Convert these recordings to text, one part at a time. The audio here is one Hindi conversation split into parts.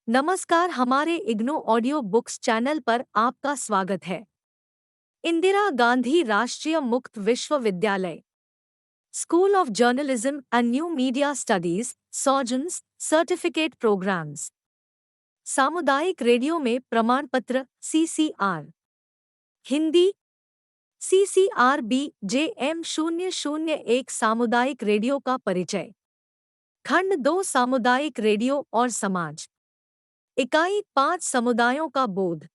नमस्कार, हमारे इग्नू ऑडियो बुक्स चैनल पर आपका स्वागत है। इंदिरा गांधी राष्ट्रीय मुक्त विश्वविद्यालय, school of journalism and new media studies, सॉजन्स सर्टिफिकेट प्रोग्राम्स, सामुदायिक रेडियो में प्रमाण पत्र CCR, हिंदी CCRB-JM 001 सामुदायिक रेडियो का परिचय, खंड 2 सामुदायिक रेडियो और समाज, इकाई 5 समुदायों का बोध,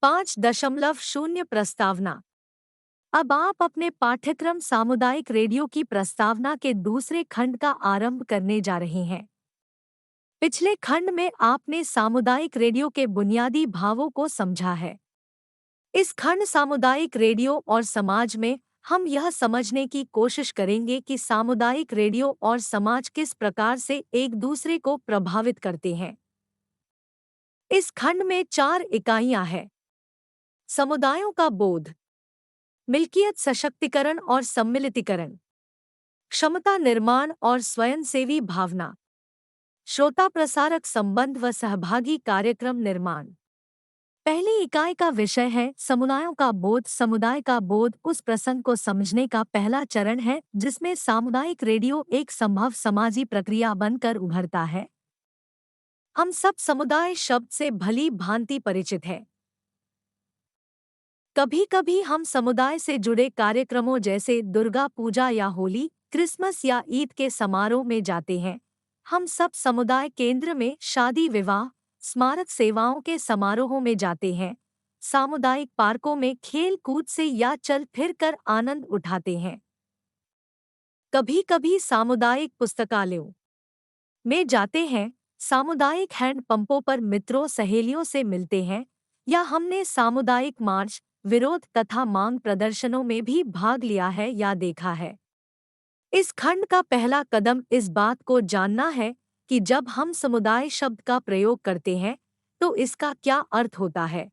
5.0 प्रस्तावना। अब आप अपने पाठ्यक्रम सामुदायिक रेडियो की प्रस्तावना के दूसरे खंड का आरंभ करने जा रहे हैं। पिछले खंड में आपने सामुदायिक रेडियो के बुनियादी भावों को समझा है। इस खंड सामुदायिक रेडियो और समाज में हम यह समझने की कोशिश करेंगे कि सामुदायिक रेडियो और समाज किस प्रकार से एक दूसरे को प्रभावित करते हैं। इस खंड में 4 इकाइयां हैं। समुदायों का बोध, मिल्कियत सशक्तिकरण और सम्मिलितीकरण, क्षमता निर्माण और स्वयंसेवी भावना, श्रोता प्रसारक संबंध व सहभागी कार्यक्रम निर्माण। पहली इकाई का विषय है समुदायों का बोध। समुदाय का बोध उस प्रसंग को समझने का पहला चरण है जिसमें सामुदायिक रेडियो एक संभव समाजी प्रक्रिया बनकर उभरता है। हम सब समुदाय शब्द से भली भांति परिचित हैं। कभी कभी हम समुदाय से जुड़े कार्यक्रमों जैसे दुर्गा पूजा या होली, क्रिसमस या ईद के समारोह में जाते हैं। हम सब समुदाय केंद्र में शादी विवाह, स्मारक सेवाओं के समारोहों में जाते हैं। सामुदायिक पार्कों में खेल कूद से या चल फिर कर आनंद उठाते हैं। कभी कभी सामुदायिक पुस्तकालयों में जाते हैं, सामुदायिक हैंड पंपों पर मित्रों सहेलियों से मिलते हैं, या हमने सामुदायिक मार्च, विरोध तथा मांग प्रदर्शनों में भी भाग लिया है या देखा है। इस खंड का पहला कदम इस बात को जानना है कि जब हम समुदाय शब्द का प्रयोग करते हैं तो इसका क्या अर्थ होता है।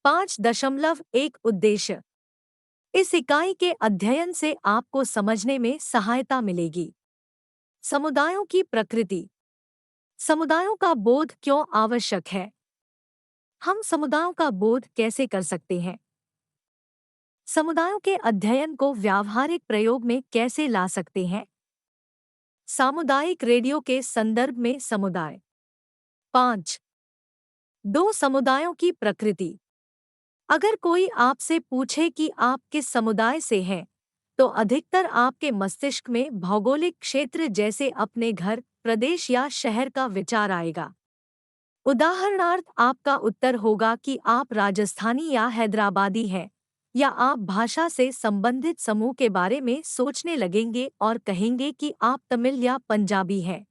5.1 उद्देश्य। इस इकाई के अध्ययन से आपको समझने में सहायता मिलेगी। समुदायों की प्रकृति, समुदायों का बोध क्यों आवश्यक है, हम समुदायों का बोध कैसे कर सकते हैं, समुदायों के अध्ययन को व्यावहारिक प्रयोग में कैसे ला सकते हैं। सामुदायिक रेडियो के संदर्भ में समुदाय। 5. 2 समुदायों की प्रकृति। अगर कोई आपसे पूछे कि आप किस समुदाय से हैं, तो अधिकतर आपके मस्तिष्क में भौगोलिक क्षेत्र जैसे अपने घर, प्रदेश या शहर का विचार आएगा। उदाहरणार्थ, आपका उत्तर होगा कि आप राजस्थानी या हैदराबादी हैं, या आप भाषा से संबंधित समूह के बारे में सोचने लगेंगे और कहेंगे कि आप तमिल या पंजाबी हैं।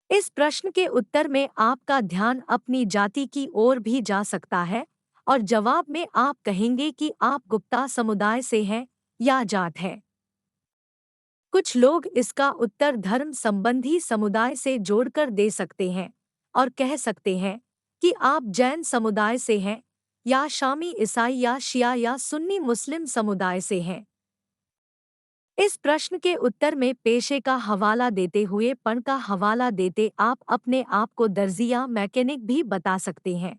इस प्रश्न के उत्तर में आपका ध्यान अपनी जाति की ओर भी जा सकता है और जवाब में आप कहेंगे कि आप गुप्ता समुदाय से हैं या जाट हैं। कुछ लोग इसका उत्तर धर्म संबंधी समुदाय से जोड़कर दे सकते हैं और कह सकते हैं कि आप जैन समुदाय से हैं, या शामी ईसाई या शिया या सुन्नी मुस्लिम समुदाय से हैं। इस प्रश्न के उत्तर में पेशे का हवाला देते हुए पण का हवाला देते आप अपने आप को दर्जी या मैकेनिक भी बता सकते हैं।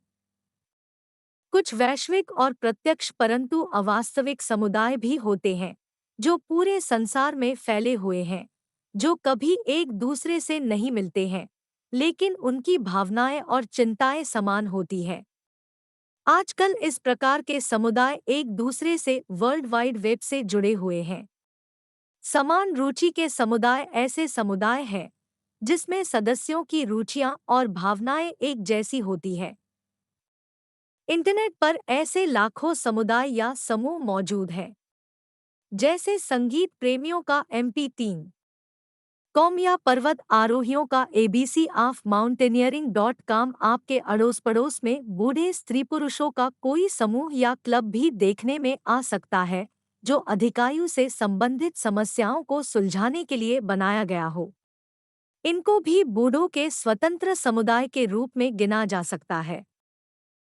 कुछ वैश्विक और प्रत्यक्ष परंतु अवास्तविक समुदाय भी होते हैं जो पूरे संसार में फैले हुए हैं, जो कभी एक दूसरे से नहीं मिलते हैं, लेकिन उनकी भावनाएं और चिंताएं समान होती हैं। आजकल इस प्रकार के समुदाय एक दूसरे से वर्ल्ड वाइड वेब से जुड़े हुए हैं। समान रुचि के समुदाय ऐसे समुदाय हैं जिसमें सदस्यों की रुचियां और भावनाएं एक जैसी होती हैं। इंटरनेट पर ऐसे लाखों समुदाय या समूह मौजूद हैं, जैसे संगीत प्रेमियों का MP3 कॉम या पर्वत आरोहियों का ABC ऑफ माउंटेनियरिंग.com। आपके अड़ोस पड़ोस में बूढ़े स्त्री पुरुषों का कोई समूह या क्लब भी देखने में आ सकता है जो अधिकायु से संबंधित समस्याओं को सुलझाने के लिए बनाया गया हो। इनको भी बूढ़ों के स्वतंत्र समुदाय के रूप में गिना जा सकता है।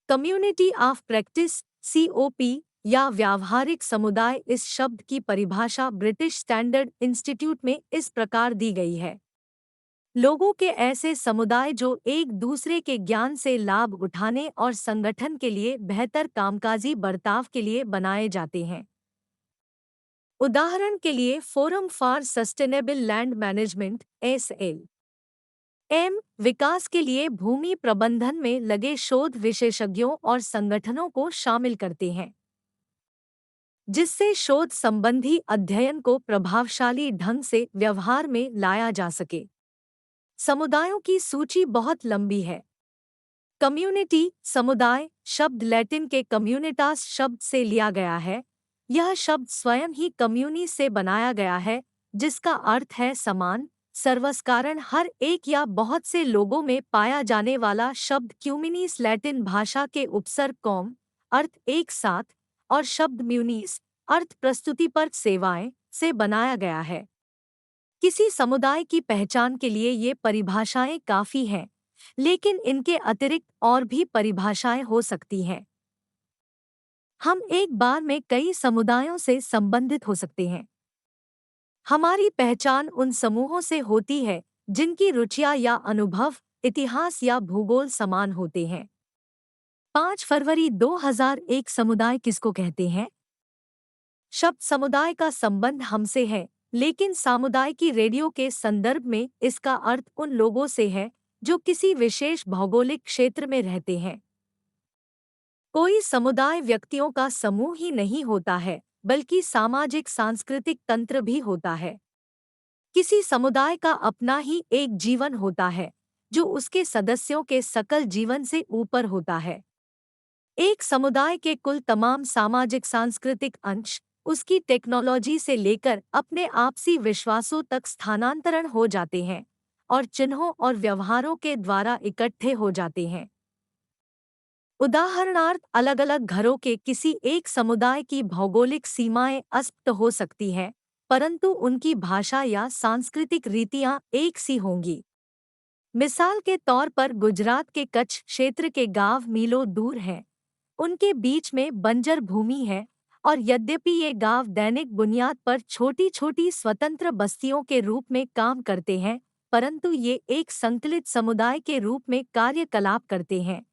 कम्युनिटी ऑफ प्रैक्टिस COP या व्यावहारिक समुदाय, इस शब्द की परिभाषा ब्रिटिश स्टैंडर्ड इंस्टीट्यूट में इस प्रकार दी गई है। लोगों के ऐसे समुदाय जो एक दूसरे के ज्ञान से लाभ उठाने और संगठन के लिए बेहतर कामकाजी बर्ताव के लिए बनाए जाते हैं। उदाहरण के लिए forum for sustainable land management एम विकास के लिए भूमि प्रबंधन में लगे शोध विशेषज्ञों और संगठनों को शामिल करते हैं, जिससे शोध संबंधी अध्ययन को प्रभावशाली ढंग से व्यवहार में लाया जा सके। समुदायों की सूची बहुत लंबी है। कम्युनिटी समुदाय शब्द लैटिन के कम्युनिटास शब्द से लिया गया है। यह शब्द स्वयं ही कम्युनी से बनाया गया है, जिसका अर्थ है समान, सर्वसकारण, हर एक या बहुत से लोगों में पाया जाने वाला शब्द क्यूमिनीस लैटिन भाषा के उपसर्ग कॉम अर्थ एक साथ और शब्द म्यूनीस अर्थ प्रस्तुति पर सेवाएं से बनाया गया है। किसी समुदाय की पहचान के लिए ये परिभाषाएं काफी हैं, लेकिन इनके अतिरिक्त और भी परिभाषाएं हो सकती हैं। हम एक बार में कई समुदायों से संबंधित हो सकते हैं। हमारी पहचान उन समूहों से होती है जिनकी रुचियां या अनुभव, इतिहास या भूगोल समान होते हैं। 5 फरवरी 2001 समुदाय किसको कहते हैं? शब्द समुदाय का संबंध हमसे है, लेकिन सामुदायिकी रेडियो के संदर्भ में इसका अर्थ उन लोगों से है जो किसी विशेष भौगोलिक क्षेत्र में रहते हैं। कोई समुदाय व्यक्तियों का समूह ही नहीं होता है, बल्कि सामाजिक सांस्कृतिक तंत्र भी होता है। किसी समुदाय का अपना ही एक जीवन होता है, जो उसके सदस्यों के सकल जीवन से ऊपर होता है। एक समुदाय के कुल तमाम सामाजिक सांस्कृतिक अंश उसकी टेक्नोलॉजी से लेकर अपने आपसी विश्वासों तक स्थानांतरण हो जाते हैं और चिन्हों और व्यवहारों के द्वारा इकट्ठे हो जाते हैं। उदाहरणार्थ, अलग-अलग घरों के किसी एक समुदाय की भौगोलिक सीमाएं अस्पष्ट हो सकती हैं, परंतु उनकी भाषा या सांस्कृतिक रीतियां एक सी होंगी। मिसाल के तौर पर गुजरात के कच्छ क्षेत्र के गांव मीलों दूर हैं। उनके बीच में बंजर भूमि है और यद्यपि ये गांव दैनिक बुनियाद पर छोटी-छोटी स्वतंत्र बस्तियों के रूप में काम करते हैं, परंतु ये एक संकलित समुदाय के रूप में कार्यकलाप करते हैं।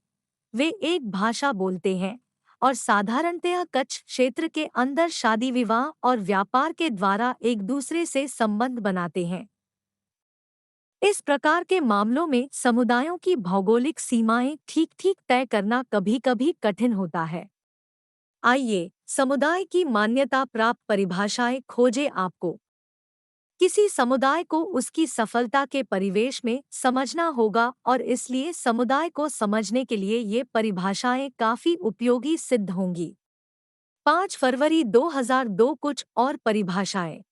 वे एक भाषा बोलते हैं और साधारणतया कच्छ क्षेत्र के अंदर शादी विवाह और व्यापार के द्वारा एक दूसरे से संबंध बनाते हैं। इस प्रकार के मामलों में समुदायों की भौगोलिक सीमाएं ठीक-ठीक तय करना कभी-कभी कठिन होता है। आइए समुदाय की मान्यता प्राप्त परिभाषाएं खोजें। आपको किसी समुदाय को उसकी सफलता के परिवेश में समझना होगा और इसलिए समुदाय को समझने के लिए ये परिभाषाएं काफी उपयोगी सिद्ध होंगी। 5 फरवरी 2002 कुछ और परिभाषाएं।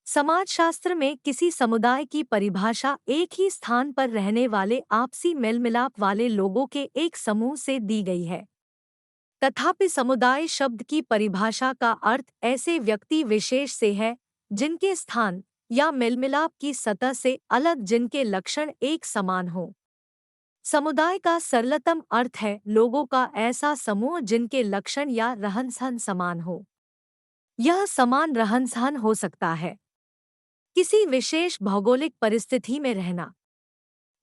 समाजशास्त्र में किसी समुदाय की परिभाषा एक ही स्थान पर रहने वाले आपसी मेलमिलाप वाले लोगों के एक समूह से दी गई है। तथापि समुदाय शब्द की परिभाषा का अर्थ ऐसे व्यक्ति विशेष से है जिनके स्थान या मेलमिलाप की सतह से अलग, जिनके लक्षण एक समान हो। समुदाय का सरलतम अर्थ है लोगों का ऐसा समूह जिनके लक्षण या रहन-सहन समान हो। यह समान रहन-सहन हो सकता है किसी विशेष भौगोलिक परिस्थिति में रहना,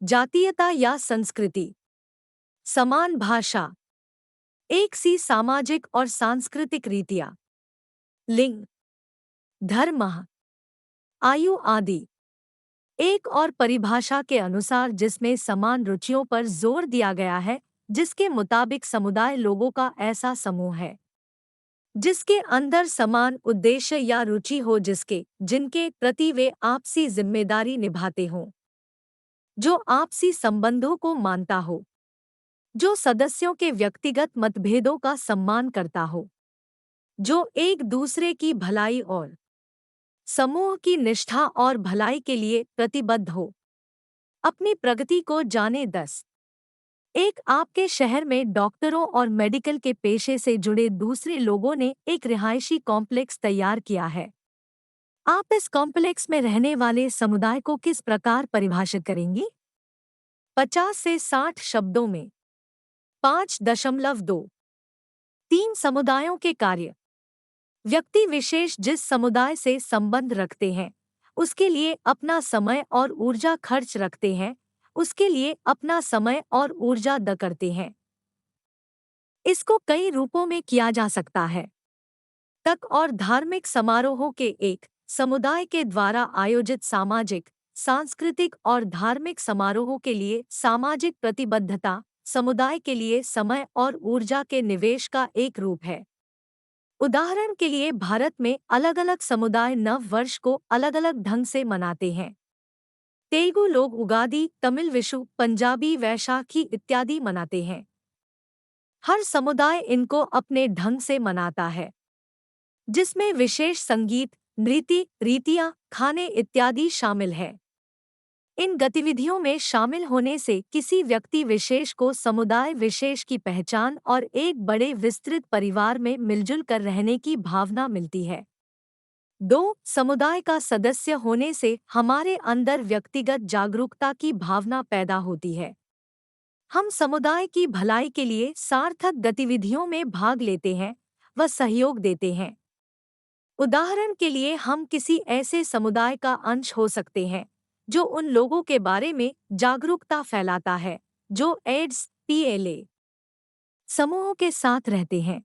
जातीयता या संस्कृति, समान भाषा, एक सी सामाजिक और सांस्कृतिक रीतियां, लिंग, धर्म, आयु आदि। एक और परिभाषा के अनुसार जिसमें समान रुचियों पर जोर दिया गया है, जिसके मुताबिक समुदाय लोगों का ऐसा समूह है जिसके अंदर समान उद्देश्य या रुचि हो, जिनके प्रति वे आपसी जिम्मेदारी निभाते हों, जो आपसी संबंधों को मानता हो, जो सदस्यों के व्यक्तिगत मतभेदों का सम्मान करता हो, जो एक दूसरे की भलाई और समूह की निष्ठा और भलाई के लिए प्रतिबद्ध हो। अपनी प्रगति को जाने 10। एक आपके शहर में डॉक्टरों और मेडिकल के पेशे से जुड़े दूसरे लोगों ने एक रिहायशी कॉम्प्लेक्स तैयार किया है। आप इस कॉम्प्लेक्स में रहने वाले समुदाय को किस प्रकार परिभाषित करेंगी? 50 से 60 शब्दों में। 5.2 3 समुदायों के कार्य। व्यक्ति विशेष जिस समुदाय से संबंध रखते हैं, उसके लिए अपना समय और ऊर्जा खर्च रखते हैं, उसके लिए अपना समय और ऊर्जा द करते हैं। इसको कई रूपों में किया जा सकता है। तक और धार्मिक समारोहों के एक समुदाय के द्वारा आयोजित सामाजिक, सांस्कृतिक और धार्मिक समारोहों के लिए सामाजिक प्रतिबद्धता समुदाय के लिए समय और ऊर्जा के निवेश का एक रूप है। उदाहरण के लिए भारत में अलग-अलग समुदाय नव वर्ष को अलग-अलग ढंग से मनाते हैं। तेलुगु लोग उगादि, तमिल विशु, पंजाबी वैशाखी इत्यादि मनाते हैं। हर समुदाय इनको अपने ढंग से मनाता है, जिसमें विशेष संगीत, नृत्य, रीतियां, खाने इत्यादि शामिल है। इन गतिविधियों में शामिल होने से किसी व्यक्ति विशेष को समुदाय विशेष की पहचान और एक बड़े विस्तृत परिवार में मिलजुल कर रहने की भावना मिलती है। 2. समुदाय का सदस्य होने से हमारे अंदर व्यक्तिगत जागरूकता की भावना पैदा होती है। हम समुदाय की भलाई के लिए सार्थक गतिविधियों में भाग लेते हैं व सहयोग देते हैं। उदाहरण के लिए हम किसी ऐसे समुदाय का अंश हो सकते हैं जो उन लोगों के बारे में जागरूकता फैलाता है जो एड्स पीएलए समूहों के साथ रहते हैं।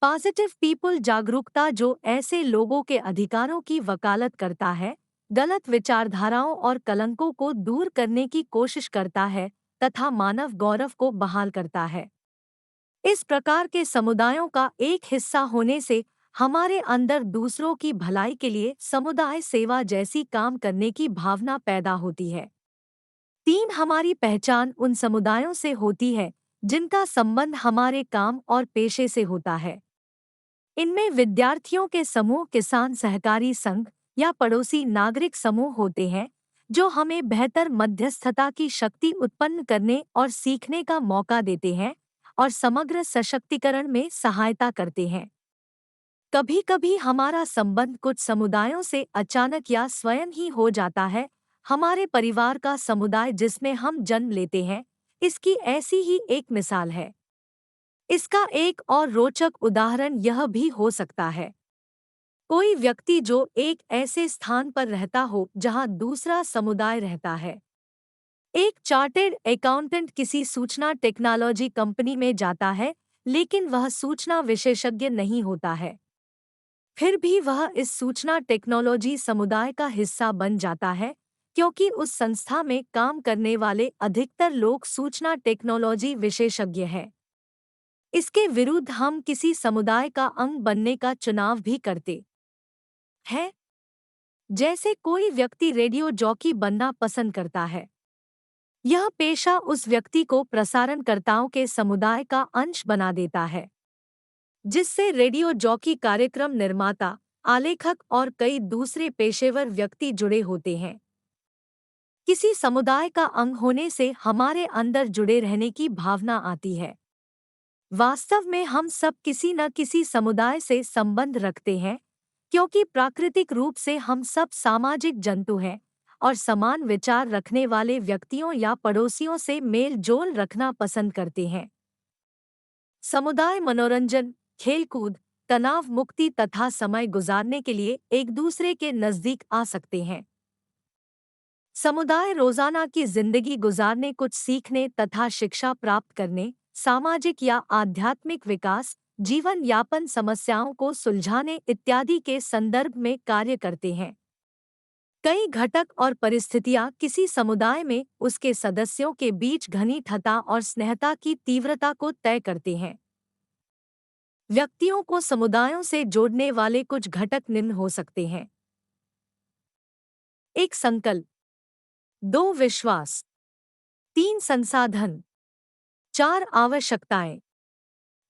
पॉजिटिव पीपल जागरूकता जो ऐसे लोगों के अधिकारों की वकालत करता है, गलत विचारधाराओं और कलंकों को दूर करने की कोशिश करता है तथा मानव गौरव को बहाल करता है। इस प्रकार के समुदायों का एक हिस्सा होने से हमारे अंदर दूसरों की भलाई के लिए समुदाय सेवा जैसी काम करने की भावना पैदा होती है। 3. हमारी पहचान उन समुदायों से होती है जिनका संबंध हमारे काम और पेशे से होता है। इनमें विद्यार्थियों के समूह, किसान सहकारी संघ या पड़ोसी नागरिक समूह होते हैं जो हमें बेहतर मध्यस्थता की शक्ति उत्पन्न करने और सीखने का मौका देते हैं और समग्र सशक्तिकरण में सहायता करते हैं। कभी-कभी हमारा संबंध कुछ समुदायों से अचानक या स्वयं ही हो जाता है। हमारे परिवार का समुदाय जिसमें हम जन्म लेते हैं, इसकी ऐसी ही एक मिसाल है। इसका एक और रोचक उदाहरण यह भी हो सकता है। कोई व्यक्ति जो एक ऐसे स्थान पर रहता हो जहां दूसरा समुदाय रहता है। एक चार्टर्ड अकाउंटेंट किसी सूचना टेक्नोलॉजी कंपनी में जाता है, लेकिन वह सूचना विशेषज्ञ नहीं होता है। फिर भी वह इस सूचना टेक्नोलॉजी समुदाय का हिस्सा बन जाता है, क्योंकि उस संस्था में काम करने वाले अधिकतर लोग सूचना टेक्नोलॉजी विशेषज्ञ हैं। इसके विरुद्ध हम किसी समुदाय का अंग बनने का चुनाव भी करते हैं। जैसे कोई व्यक्ति रेडियो जॉकी बनना पसंद करता है। यह पेशा उस व्यक्ति को प्रसारणकर्ताओं के समुदाय का अंश बना देता है, जिससे रेडियो जॉकी कार्यक्रम निर्माता, आलेखक और कई दूसरे पेशेवर व्यक्ति जुड़े होते हैं। किसी समुदाय का अंग होने से हमारे अंदर जुड़े रहने की भावना आती है। वास्तव में हम सब किसी न किसी समुदाय से संबंध रखते हैं, क्योंकि प्राकृतिक रूप से हम सब सामाजिक जंतु हैं और समान विचार रखने वाले व्यक्तियों या पड़ोसियों से मेल जोल रखना पसंद करते हैं। समुदाय मनोरंजन, खेलकूद, तनाव मुक्ति तथा समय गुजारने के लिए एक दूसरे के नजदीक आ सकते हैं। समुदाय रोजाना की जिंदगी गुजारने, कुछ सीखने तथा शिक्षा प्राप्त करने, सामाजिक या आध्यात्मिक विकास, जीवन यापन समस्याओं को सुलझाने इत्यादि के संदर्भ में कार्य करते हैं। कई घटक और परिस्थितियां किसी समुदाय में उसके सदस्यों के बीच घनिष्ठता और स्नेहता की तीव्रता को तय करते हैं। व्यक्तियों को समुदायों से जोड़ने वाले कुछ घटक निम्न हो सकते हैं। 1. संकल्प, 2. विश्वास, 3. संसाधन, 4. आवश्यकताएं,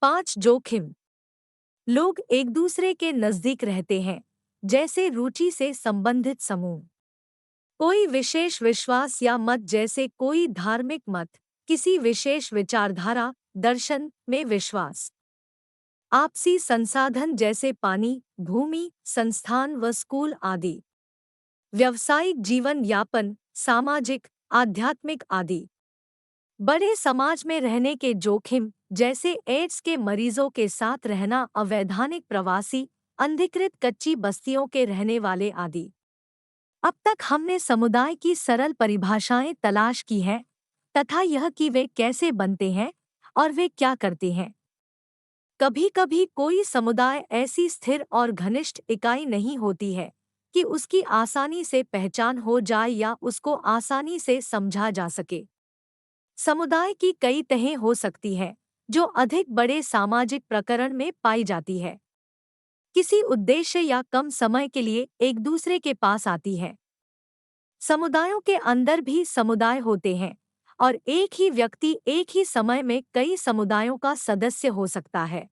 5. जोखिम। लोग एक दूसरे के नजदीक रहते हैं, जैसे रुचि से संबंधित समूह। कोई विशेष विश्वास या मत, जैसे कोई धार्मिक मत, किसी विशेष विचारधारा, दर्शन में विश्वास। आपसी संसाधन जैसे पानी, भूमि, संस्थान व स्कूल आदि। व्यावसायिक जीवन यापन, सामाजिक, आध्यात्मिक आदि। बड़े समाज में रहने के जोखिम, जैसे एड्स के मरीजों के साथ रहना, अवैधानिक प्रवासी, अनधिकृत कच्ची बस्तियों के रहने वाले आदि। अब तक हमने समुदाय की सरल परिभाषाएं तलाश की हैं तथा यह कि वे कैसे बनते हैं और वे क्या करते हैं। कभी कभी कोई समुदाय ऐसी स्थिर और घनिष्ठ इकाई नहीं होती है कि उसकी आसानी से पहचान हो जाए या उसको आसानी से समझा जा सके। समुदाय की कई तहें हो सकती हैं जो अधिक बड़े सामाजिक प्रकरण में पाई जाती है, किसी उद्देश्य या कम समय के लिए एक दूसरे के पास आती है। समुदायों के अंदर भी समुदाय होते हैं और एक ही व्यक्ति एक ही समय में कई समुदायों का सदस्य हो सकता है।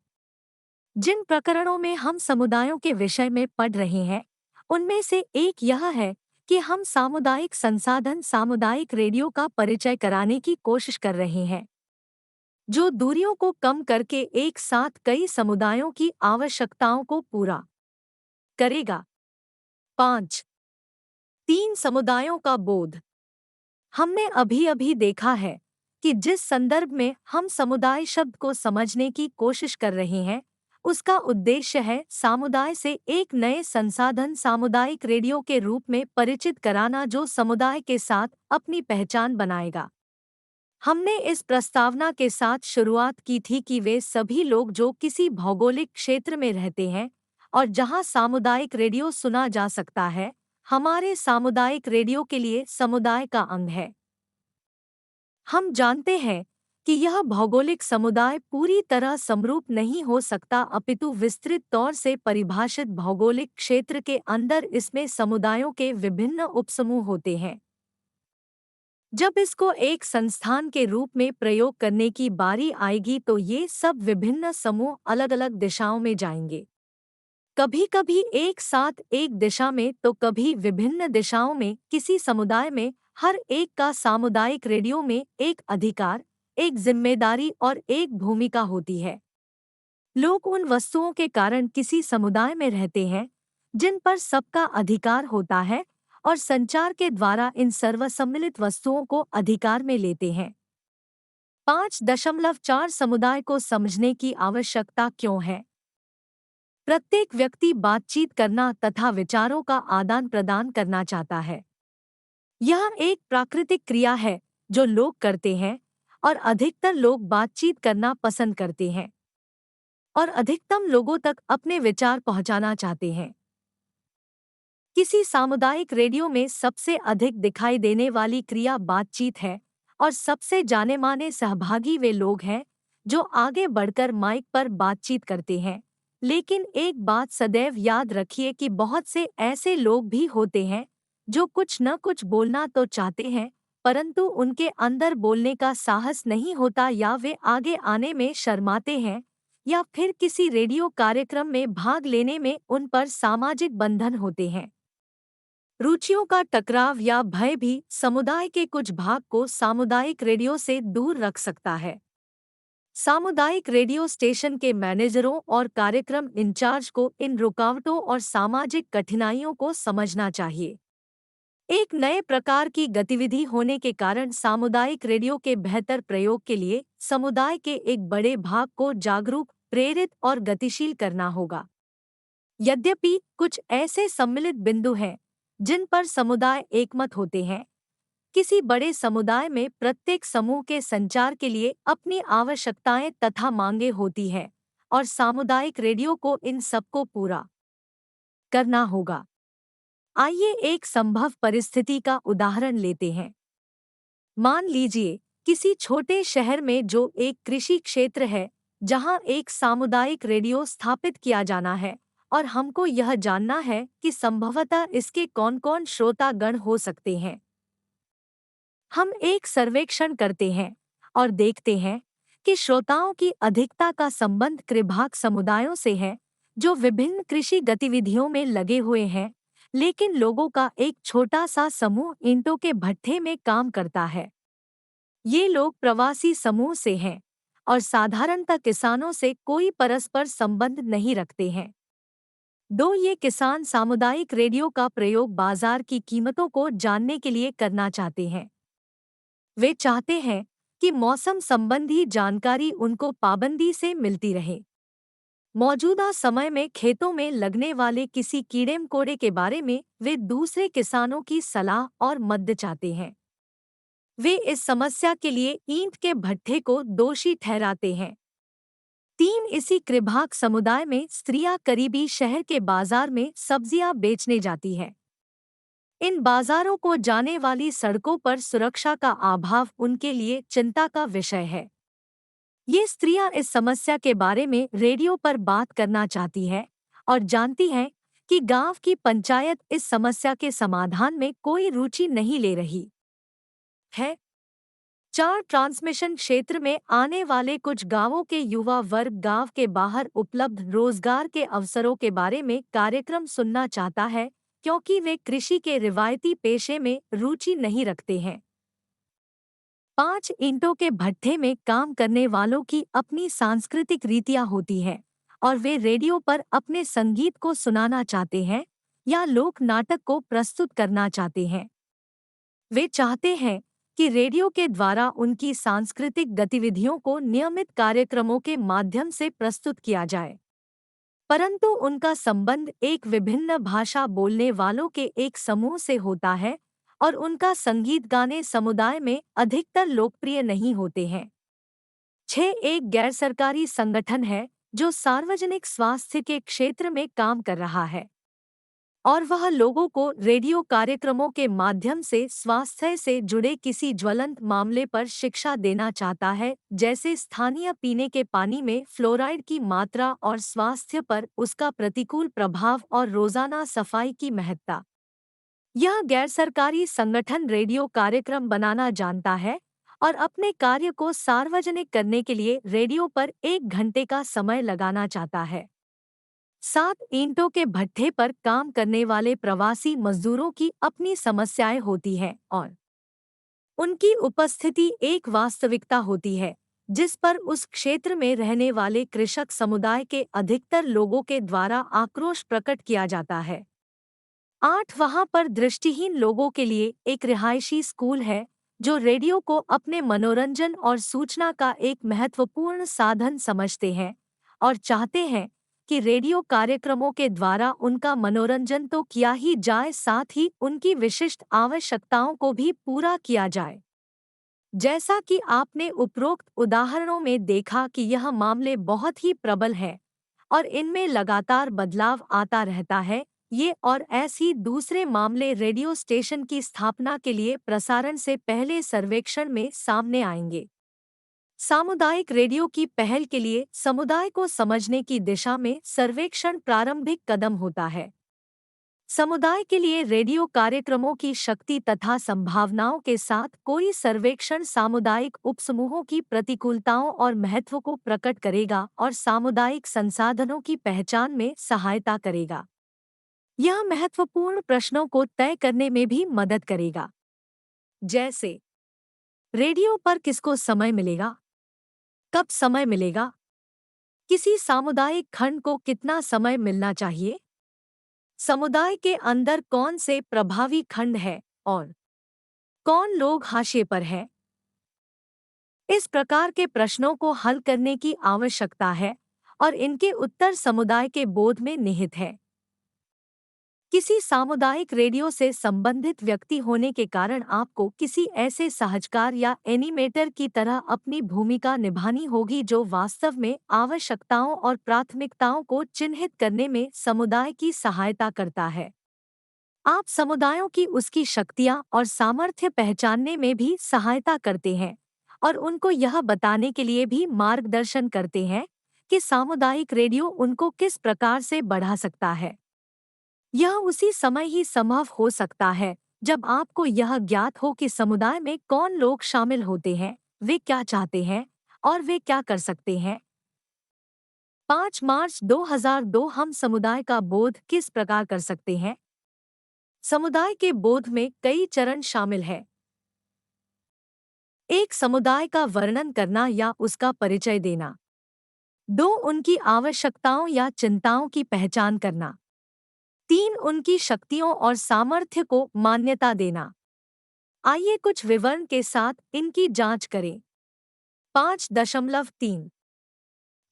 जिन प्रकरणों में हम समुदायों के विषय में पढ़ रहे हैं, उनमें से एक यह है कि हम सामुदायिक संसाधन सामुदायिक रेडियो का परिचय कराने की कोशिश कर रहे हैं, जो दूरियों को कम करके एक साथ कई समुदायों की आवश्यकताओं को पूरा करेगा। 5. 3 समुदायों का बोध। हमने अभी अभी देखा है कि जिस संदर्भ में हम समुदाय शब्द को समझने की कोशिश कर रहे हैं, उसका उद्देश्य है सामुदाय से एक नए संसाधन सामुदायिक रेडियो के रूप में परिचित कराना जो समुदाय के साथ अपनी पहचान बनाएगा। हमने इस प्रस्तावना के साथ शुरुआत की थी कि वे सभी लोग जो किसी भौगोलिक क्षेत्र में रहते हैं और जहां सामुदायिक रेडियो सुना जा सकता है, हमारे सामुदायिक रेडियो के लिए समुदाय का अंग है। हम जानते हैं कि यह भौगोलिक समुदाय पूरी तरह समरूप नहीं हो सकता, अपितु विस्तृत तौर से परिभाषित भौगोलिक क्षेत्र के अंदर इसमें समुदायों के विभिन्न उपसमूह होते हैं। जब इसको एक संस्थान के रूप में प्रयोग करने की बारी आएगी तो ये सब विभिन्न समूह अलग अलग दिशाओं में जाएंगे, कभी कभी एक साथ एक दिशा में तो कभी विभिन्न दिशाओं में। किसी समुदाय में हर एक का सामुदायिक रेडियो में एक अधिकार, एक जिम्मेदारी और एक भूमिका होती है। लोग उन वस्तुओं के कारण किसी समुदाय में रहते हैं जिन पर सबका अधिकार होता है और संचार के द्वारा इन सर्वसम्मिलित वस्तुओं को अधिकार में लेते हैं। 5.4 समुदाय को समझने की आवश्यकता क्यों है। प्रत्येक व्यक्ति बातचीत करना तथा विचारों का आदान प्रदान करना चाहता है। यह एक प्राकृतिक क्रिया है जो लोग करते हैं और अधिकतर लोग बातचीत करना पसंद करते हैं और अधिकतम लोगों तक अपने विचार पहुंचाना चाहते हैं। किसी सामुदायिक रेडियो में सबसे अधिक दिखाई देने वाली क्रिया बातचीत है और सबसे जाने-माने सहभागी वे लोग हैं जो आगे बढ़कर माइक पर बातचीत करते हैं। लेकिन एक बात सदैव याद रखिए कि बहुत से ऐसे लोग भी होते हैं जो कुछ न कुछ बोलना तो चाहते हैं, परंतु उनके अंदर बोलने का साहस नहीं होता, या वे आगे आने में शर्माते हैं, या फिर किसी रेडियो कार्यक्रम में भाग लेने में उन पर सामाजिक बंधन होते हैं। रुचियों का टकराव या भय भी समुदाय के कुछ भाग को सामुदायिक रेडियो से दूर रख सकता है। सामुदायिक रेडियो स्टेशन के मैनेजरों और कार्यक्रम इंचार्ज को इन रुकावटों और सामाजिक कठिनाइयों को समझना चाहिए। एक नए प्रकार की गतिविधि होने के कारण सामुदायिक रेडियो के बेहतर प्रयोग के लिए समुदाय के एक बड़े भाग को जागरूक, प्रेरित और गतिशील करना होगा। यद्यपि कुछ ऐसे सम्मिलित बिंदु हैं जिन पर समुदाय एकमत होते हैं, किसी बड़े समुदाय में प्रत्येक समूह के संचार के लिए अपनी आवश्यकताएं तथा मांगें होती हैं और सामुदायिक रेडियो को इन सबको पूरा करना होगा। आइए एक संभव परिस्थिति का उदाहरण लेते हैं। मान लीजिए किसी छोटे शहर में जो एक कृषि क्षेत्र है जहां एक सामुदायिक रेडियो स्थापित किया जाना है और हमको यह जानना है कि संभवतः इसके कौन-कौन श्रोतागण हो सकते हैं। हम एक सर्वेक्षण करते हैं और देखते हैं कि श्रोताओं की अधिकता का संबंध कृभाग समुदायों से है जो विभिन्न कृषि गतिविधियों में लगे हुए हैं, लेकिन लोगों का एक छोटा सा समूह ईंटों के भट्ठे में काम करता है। ये लोग प्रवासी समूह से हैं और साधारणतः किसानों से कोई परस्पर संबंध नहीं रखते हैं। 2. ये किसान सामुदायिक रेडियो का प्रयोग बाजार की कीमतों को जानने के लिए करना चाहते हैं। वे चाहते हैं कि मौसम संबंधी जानकारी उनको पाबंदी से मिलती रहे। मौजूदा समय में खेतों में लगने वाले किसी कीड़े मकोड़े के बारे में वे दूसरे किसानों की सलाह और मदद चाहते हैं। वे इस समस्या के लिए ईंट के भट्ठे को दोषी ठहराते हैं। 3 इसी कृभाग समुदाय में स्त्रियां करीबी शहर के बाजार में सब्जियां बेचने जाती हैं। इन बाजारों को जाने वाली सड़कों पर सुरक्षा का अभाव उनके लिए चिंता का विषय है। ये स्त्रियां इस समस्या के बारे में रेडियो पर बात करना चाहती हैं और जानती हैं कि गांव की पंचायत इस समस्या के समाधान में कोई रुचि नहीं ले रही है। 4 ट्रांसमिशन क्षेत्र में आने वाले कुछ गांवों के युवा वर्ग गांव के बाहर उपलब्ध रोजगार के अवसरों के बारे में कार्यक्रम सुनना चाहता है, क्योंकि वे कृषि के रिवायती पेशे में रुचि नहीं रखते हैं। 5 ईंटों के भट्ठे में काम करने वालों की अपनी सांस्कृतिक रीतियां होती हैं और वे रेडियो पर अपने संगीत को सुनाना चाहते हैं या लोक नाटक को प्रस्तुत करना चाहते हैं। वे चाहते हैं कि रेडियो के द्वारा उनकी सांस्कृतिक गतिविधियों को नियमित कार्यक्रमों के माध्यम से प्रस्तुत किया जाए, परंतु उनका संबंध एक विभिन्न भाषा बोलने वालों के एक समूह से होता है और उनका संगीत गाने समुदाय में अधिकतर लोकप्रिय नहीं होते हैं। 6 एक गैरसरकारी संगठन है जो सार्वजनिक स्वास्थ्य के क्षेत्र में काम कर रहा है और वह लोगों को रेडियो कार्यक्रमों के माध्यम से स्वास्थ्य से जुड़े किसी ज्वलंत मामले पर शिक्षा देना चाहता है, जैसे स्थानीय पीने के पानी में फ्लोराइड की मात्रा और स्वास्थ्य पर उसका प्रतिकूल प्रभाव और रोजाना सफाई की महत्ता। यह गैरसरकारी संगठन रेडियो कार्यक्रम बनाना जानता है और अपने कार्य को सार्वजनिक करने के लिए रेडियो पर 1 घंटे का समय लगाना चाहता है। 7 ईंटों के भट्ठे पर काम करने वाले प्रवासी मजदूरों की अपनी समस्याएं होती हैं और उनकी उपस्थिति एक वास्तविकता होती है जिस पर उस क्षेत्र में रहने वाले कृषक समुदाय के अधिकतर लोगों के द्वारा आक्रोश प्रकट किया जाता है। 8 वहां पर दृष्टिहीन लोगों के लिए एक रिहायशी स्कूल है जो रेडियो को अपने मनोरंजन और सूचना का एक महत्वपूर्ण साधन समझते हैं और चाहते हैं कि रेडियो कार्यक्रमों के द्वारा उनका मनोरंजन तो किया ही जाए, साथ ही उनकी विशिष्ट आवश्यकताओं को भी पूरा किया जाए। जैसा कि आपने उपरोक्त उदाहरणों में देखा कि यह मामले बहुत ही प्रबल हैं और इनमें लगातार बदलाव आता रहता है। ये और ऐसी दूसरे मामले रेडियो स्टेशन की स्थापना के लिए प्रसारण से पहले सर्वेक्षण में सामने आएंगे। सामुदायिक रेडियो की पहल के लिए समुदाय को समझने की दिशा में सर्वेक्षण प्रारंभिक कदम होता है। समुदाय के लिए रेडियो कार्यक्रमों की शक्ति तथा संभावनाओं के साथ कोई सर्वेक्षण सामुदायिक उपसमूहों की प्रतिकूलताओं और महत्व को प्रकट करेगा और सामुदायिक संसाधनों की पहचान में सहायता करेगा। यह महत्वपूर्ण प्रश्नों को तय करने में भी मदद करेगा, जैसे रेडियो पर किसको समय मिलेगा, कब समय मिलेगा, किसी सामुदायिक खंड को कितना समय मिलना चाहिए, समुदाय के अंदर कौन से प्रभावी खंड है और कौन लोग हाशिए पर हैं। इस प्रकार के प्रश्नों को हल करने की आवश्यकता है और इनके उत्तर समुदाय के बोध में निहित है। किसी सामुदायिक रेडियो से संबंधित व्यक्ति होने के कारण आपको किसी ऐसे साहचकार या एनिमेटर की तरह अपनी भूमिका निभानी होगी जो वास्तव में आवश्यकताओं और प्राथमिकताओं को चिन्हित करने में समुदाय की सहायता करता है। आप समुदायों की उसकी शक्तियां और सामर्थ्य पहचानने में भी सहायता करते हैं और उनको यह बताने के लिए भी मार्गदर्शन करते हैं कि सामुदायिक रेडियो उनको किस प्रकार से बढ़ा सकता है। यह उसी समय ही संभव हो सकता है जब आपको यह ज्ञात हो कि समुदाय में कौन लोग शामिल होते हैं, वे क्या चाहते हैं और वे क्या कर सकते हैं। 5 मार्च 2002 हम समुदाय का बोध किस प्रकार कर सकते हैं। समुदाय के बोध में कई चरण शामिल हैं। 1 समुदाय का वर्णन करना या उसका परिचय देना। 2 उनकी आवश्यकताओं या चिंताओं की पहचान करना। 3 उनकी शक्तियों और सामर्थ्य को मान्यता देना। आइए कुछ विवरण के साथ इनकी जांच करें। 5.3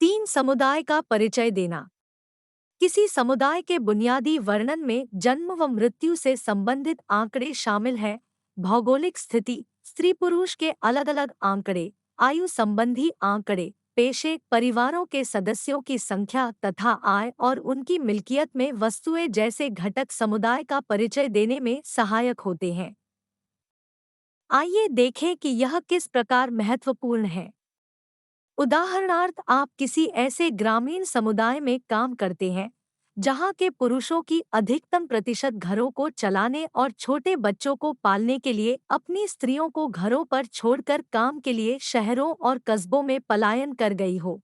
समुदाय का परिचय देना। किसी समुदाय के बुनियादी वर्णन में जन्म व मृत्यु से संबंधित आंकड़े शामिल हैं, भौगोलिक स्थिति, स्त्री पुरुष के अलग अलग आंकड़े, आयु संबंधी आंकड़े, पेशे, परिवारों के सदस्यों की संख्या तथा आय और उनकी मिल्कियत में वस्तुएं जैसे घटक समुदाय का परिचय देने में सहायक होते हैं। आइए देखें कि यह किस प्रकार महत्वपूर्ण है। उदाहरणार्थ, आप किसी ऐसे ग्रामीण समुदाय में काम करते हैं जहां के पुरुषों की अधिकतम प्रतिशत घरों को चलाने और छोटे बच्चों को पालने के लिए अपनी स्त्रियों को घरों पर छोड़कर काम के लिए शहरों और कस्बों में पलायन कर गई हो।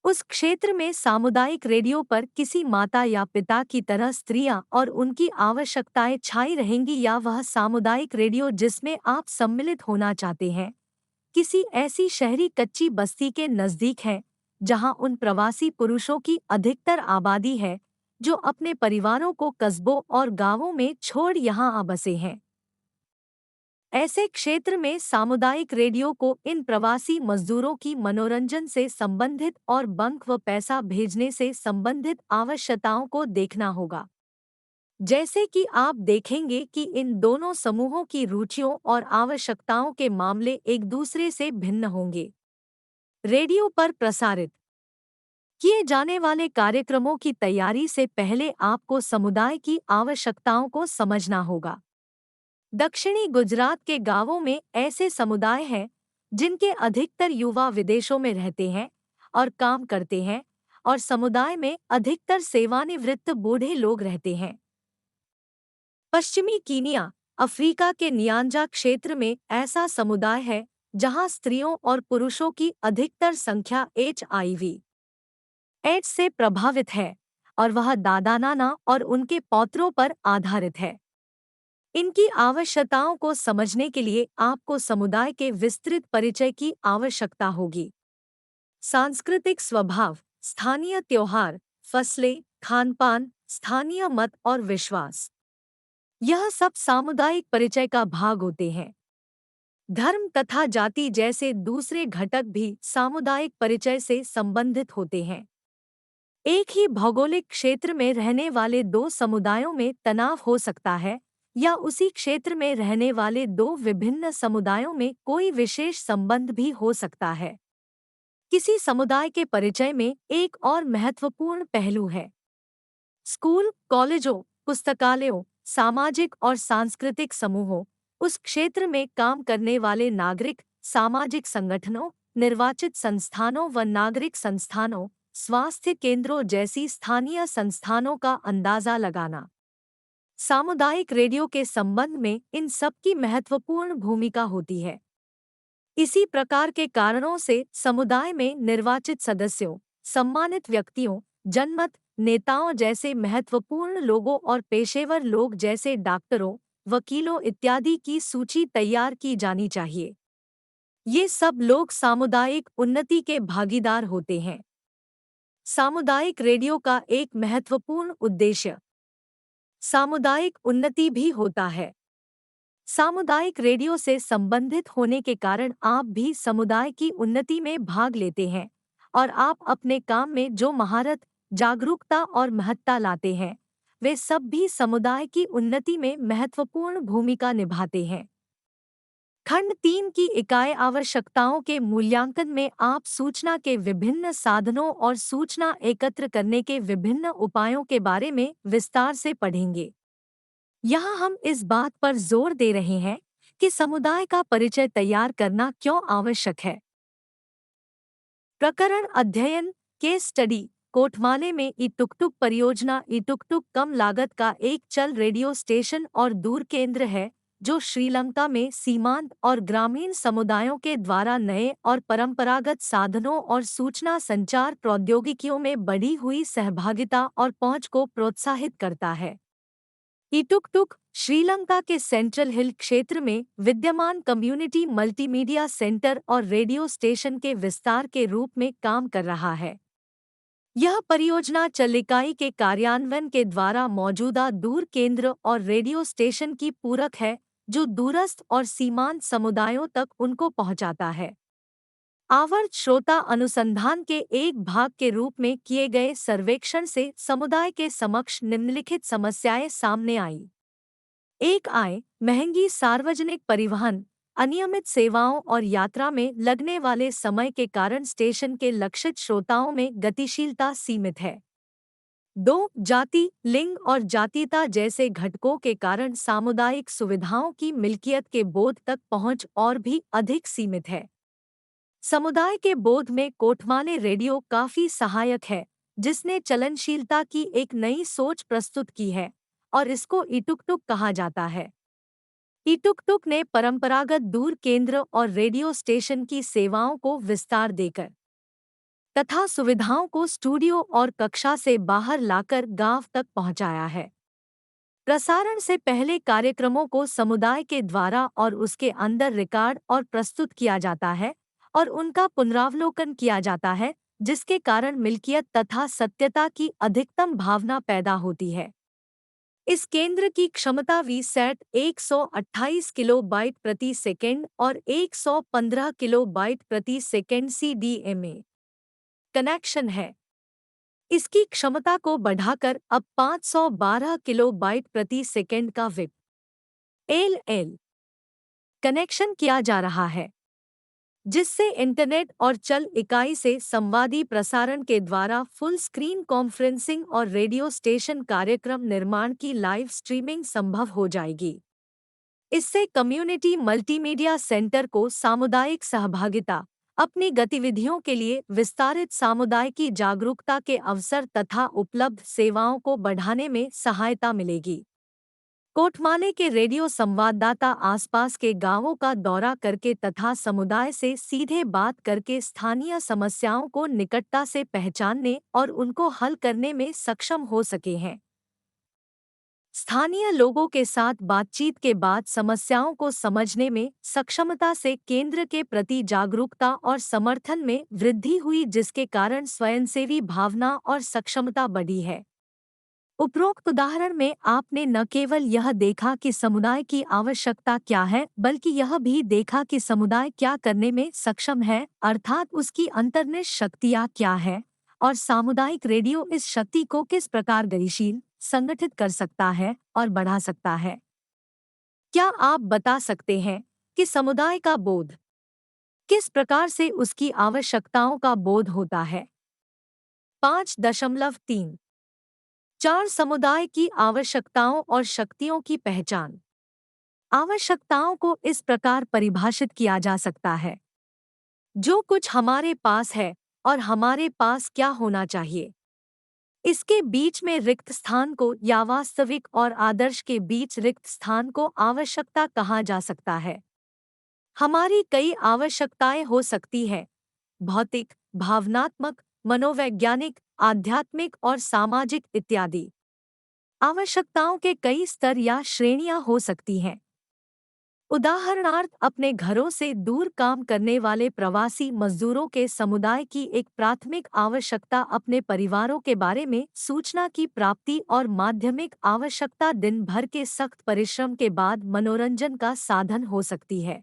उस क्षेत्र में सामुदायिक रेडियो पर किसी माता या पिता की तरह स्त्रियां और उनकी आवश्यकताएं छाई रहेंगी, या वह सामुदायिक रेडियो जिसमें आप सम्मिलित होना चाहते हैं किसी ऐसी शहरी कच्ची बस्ती के नजदीक है जहां उन प्रवासी पुरुषों की अधिकतर आबादी है जो अपने परिवारों को कस्बों और गांवों में छोड़ यहां आ बसे हैं। ऐसे क्षेत्र में सामुदायिक रेडियो को इन प्रवासी मजदूरों की मनोरंजन से संबंधित और बंक व पैसा भेजने से संबंधित आवश्यकताओं को देखना होगा। जैसे कि आप देखेंगे कि इन दोनों समूहों की रुचियों और आवश्यकताओं के मामले एक दूसरे से भिन्न होंगे। रेडियो पर प्रसारित किए जाने वाले कार्यक्रमों की तैयारी से पहले आपको समुदाय की आवश्यकताओं को समझना होगा। दक्षिणी गुजरात के गांवों में ऐसे समुदाय हैं जिनके अधिकतर युवा विदेशों में रहते हैं और काम करते हैं, और समुदाय में अधिकतर सेवानिवृत्त बूढ़े लोग रहते हैं। पश्चिमी कीनिया, अफ्रीका के नियांजा क्षेत्र में ऐसा समुदाय है जहां स्त्रियों और पुरुषों की अधिकतर संख्या HIV एड्स से प्रभावित है और वह दादा नाना और उनके पौत्रों पर आधारित है। इनकी आवश्यकताओं को समझने के लिए आपको समुदाय के विस्तृत परिचय की आवश्यकता होगी। सांस्कृतिक स्वभाव, स्थानीय त्योहार, फसलें, खानपान, स्थानीय मत और विश्वास, यह सब सामुदायिक परिचय का भाग होते हैं। धर्म तथा जाति जैसे दूसरे घटक भी सामुदायिक परिचय से संबंधित होते हैं। एक ही भौगोलिक क्षेत्र में रहने वाले दो समुदायों में तनाव हो सकता है, या उसी क्षेत्र में रहने वाले दो विभिन्न समुदायों में कोई विशेष संबंध भी हो सकता है। किसी समुदाय के परिचय में एक और महत्वपूर्ण पहलू है स्कूल, कॉलेजों, पुस्तकालयों, सामाजिक और सांस्कृतिक समूहों, उस क्षेत्र में काम करने वाले नागरिक, सामाजिक संगठनों, निर्वाचित संस्थानों व नागरिक संस्थानों, स्वास्थ्य केंद्रों जैसी स्थानीय संस्थानों का अंदाजा लगाना। सामुदायिक रेडियो के संबंध में इन सब की महत्वपूर्ण भूमिका होती है। इसी प्रकार के कारणों से समुदाय में निर्वाचित सदस्यों, सम्मानित व्यक्तियों, जनमत नेताओं जैसे महत्वपूर्ण लोगों और पेशेवर लोग जैसे डॉक्टरों, वकीलों इत्यादि की सूची तैयार की जानी चाहिए। ये सब लोग सामुदायिक उन्नति के भागीदार होते हैं। सामुदायिक रेडियो का एक महत्वपूर्ण उद्देश्य सामुदायिक उन्नति भी होता है। सामुदायिक रेडियो से संबंधित होने के कारण आप भी समुदाय की उन्नति में भाग लेते हैं, और आप अपने काम में जो महारत, जागरूकता और महत्ता लाते हैं, वे सब भी समुदाय की उन्नति में महत्वपूर्ण भूमिका निभाते हैं। खंड 3 की इकाई आवश्यकताओं के मूल्यांकन में आप सूचना के विभिन्न साधनों और सूचना एकत्र करने के विभिन्न उपायों के बारे में विस्तार से पढ़ेंगे। यहाँ हम इस बात पर जोर दे रहे हैं कि समुदाय का परिचय तैयार करना क्यों आवश्यक है। प्रकरण अध्ययन, केस स्टडी। कोटमाले में ई-टुक-टुक परियोजना ई-टुक-टुक कम लागत का एक चल रेडियो स्टेशन और दूर केंद्र है जो श्रीलंका में सीमांत और ग्रामीण समुदायों के द्वारा नए और परंपरागत साधनों और सूचना संचार प्रौद्योगिकियों में बढ़ी हुई सहभागिता और पहुंच को प्रोत्साहित करता है। ई-टुक-टुक श्रीलंका के सेंट्रल हिल क्षेत्र में विद्यमान कम्युनिटी मल्टीमीडिया सेंटर और रेडियो स्टेशन के विस्तार के रूप में काम कर रहा है। यह परियोजना चल इकाई के कार्यान्वयन के द्वारा मौजूदा दूर केंद्र और रेडियो स्टेशन की पूरक है जो दूरस्थ और सीमांत समुदायों तक उनको पहुंचाता है। आवर्त श्रोता अनुसंधान के एक भाग के रूप में किए गए सर्वेक्षण से समुदाय के समक्ष निम्नलिखित समस्याएं सामने आई। एक, आय, महंगी सार्वजनिक परिवहन, अनियमित सेवाओं और यात्रा में लगने वाले समय के कारण स्टेशन के लक्षित श्रोताओं में गतिशीलता सीमित है। 2, जाति, लिंग और जातीयता जैसे घटकों के कारण सामुदायिक सुविधाओं की मिल्कियत के बोध तक पहुंच और भी अधिक सीमित है। समुदाय के बोध में कोटमाले रेडियो काफी सहायक है, जिसने चलनशीलता की एक नई सोच प्रस्तुत की है और इसको इटुकटुक कहा जाता है। इटुकटुक ने परंपरागत दूर केंद्र और रेडियो स्टेशन की सेवाओं को विस्तार देकर तथा सुविधाओं को स्टूडियो और कक्षा से बाहर लाकर गांव तक पहुंचाया है। प्रसारण से पहले कार्यक्रमों को समुदाय के द्वारा और उसके अंदर रिकॉर्ड और प्रस्तुत किया जाता है और उनका पुनरावलोकन किया जाता है, जिसके कारण मिल्कियत तथा सत्यता की अधिकतम भावना पैदा होती है। इस केंद्र की क्षमता वीसैट 128 किलोबाइट प्रति सेकंड और 115 किलोबाइट प्रति सेकंड CDMA कनेक्शन है। इसकी क्षमता को बढ़ाकर अब 512 किलोबाइट प्रति सेकंड का विप LL कनेक्शन किया जा रहा है, जिससे इंटरनेट और चल इकाई से संवादी प्रसारण के द्वारा फुल स्क्रीन कॉन्फ्रेंसिंग और रेडियो स्टेशन कार्यक्रम निर्माण की लाइव स्ट्रीमिंग संभव हो जाएगी। इससे कम्युनिटी मल्टीमीडिया सेंटर को सामुदायिक सहभागिता, अपनी गतिविधियों के लिए विस्तारित समुदाय की जागरूकता के अवसर तथा उपलब्ध सेवाओं को बढ़ाने में सहायता मिलेगी। कोटमाले के रेडियो संवाददाता आसपास के गांवों का दौरा करके तथा समुदाय से सीधे बात करके स्थानीय समस्याओं को निकटता से पहचानने और उनको हल करने में सक्षम हो सके हैं। स्थानीय लोगों के साथ बातचीत के बाद समस्याओं को समझने में सक्षमता से केंद्र के प्रति जागरूकता और समर्थन में वृद्धि हुई, जिसके कारण स्वयंसेवी भावना और सक्षमता बढ़ी है। उपरोक्त उदाहरण में आपने न केवल यह देखा कि समुदाय की आवश्यकता क्या है, बल्कि यह भी देखा कि समुदाय क्या करने में सक्षम है, अर्थात उसकी अंतर्निहित शक्तियाँ क्या है और सामुदायिक रेडियो इस शक्ति को किस प्रकार गतिशील, संगठित कर सकता है और बढ़ा सकता है। क्या आप बता सकते हैं कि समुदाय का बोध किस प्रकार से उसकी आवश्यकताओं का बोध होता है? 5.3 4 समुदाय की आवश्यकताओं और शक्तियों की पहचान। आवश्यकताओं को इस प्रकार परिभाषित किया जा सकता है: जो कुछ हमारे पास है और हमारे पास क्या होना चाहिए। इसके बीच में रिक्त स्थान को या वास्तविक और आदर्श के बीच रिक्त स्थान को आवश्यकता कहा जा सकता है। हमारी कई आवश्यकताएं हो सकती हैं: भौतिक, भावनात्मक, मनोवैज्ञानिक, आध्यात्मिक और सामाजिक इत्यादि। आवश्यकताओं के कई स्तर या श्रेणियां हो सकती हैं। उदाहरणार्थ, अपने घरों से दूर काम करने वाले प्रवासी मजदूरों के समुदाय की एक प्राथमिक आवश्यकता अपने परिवारों के बारे में सूचना की प्राप्ति और माध्यमिक आवश्यकता दिन भर के सख्त परिश्रम के बाद मनोरंजन का साधन हो सकती है।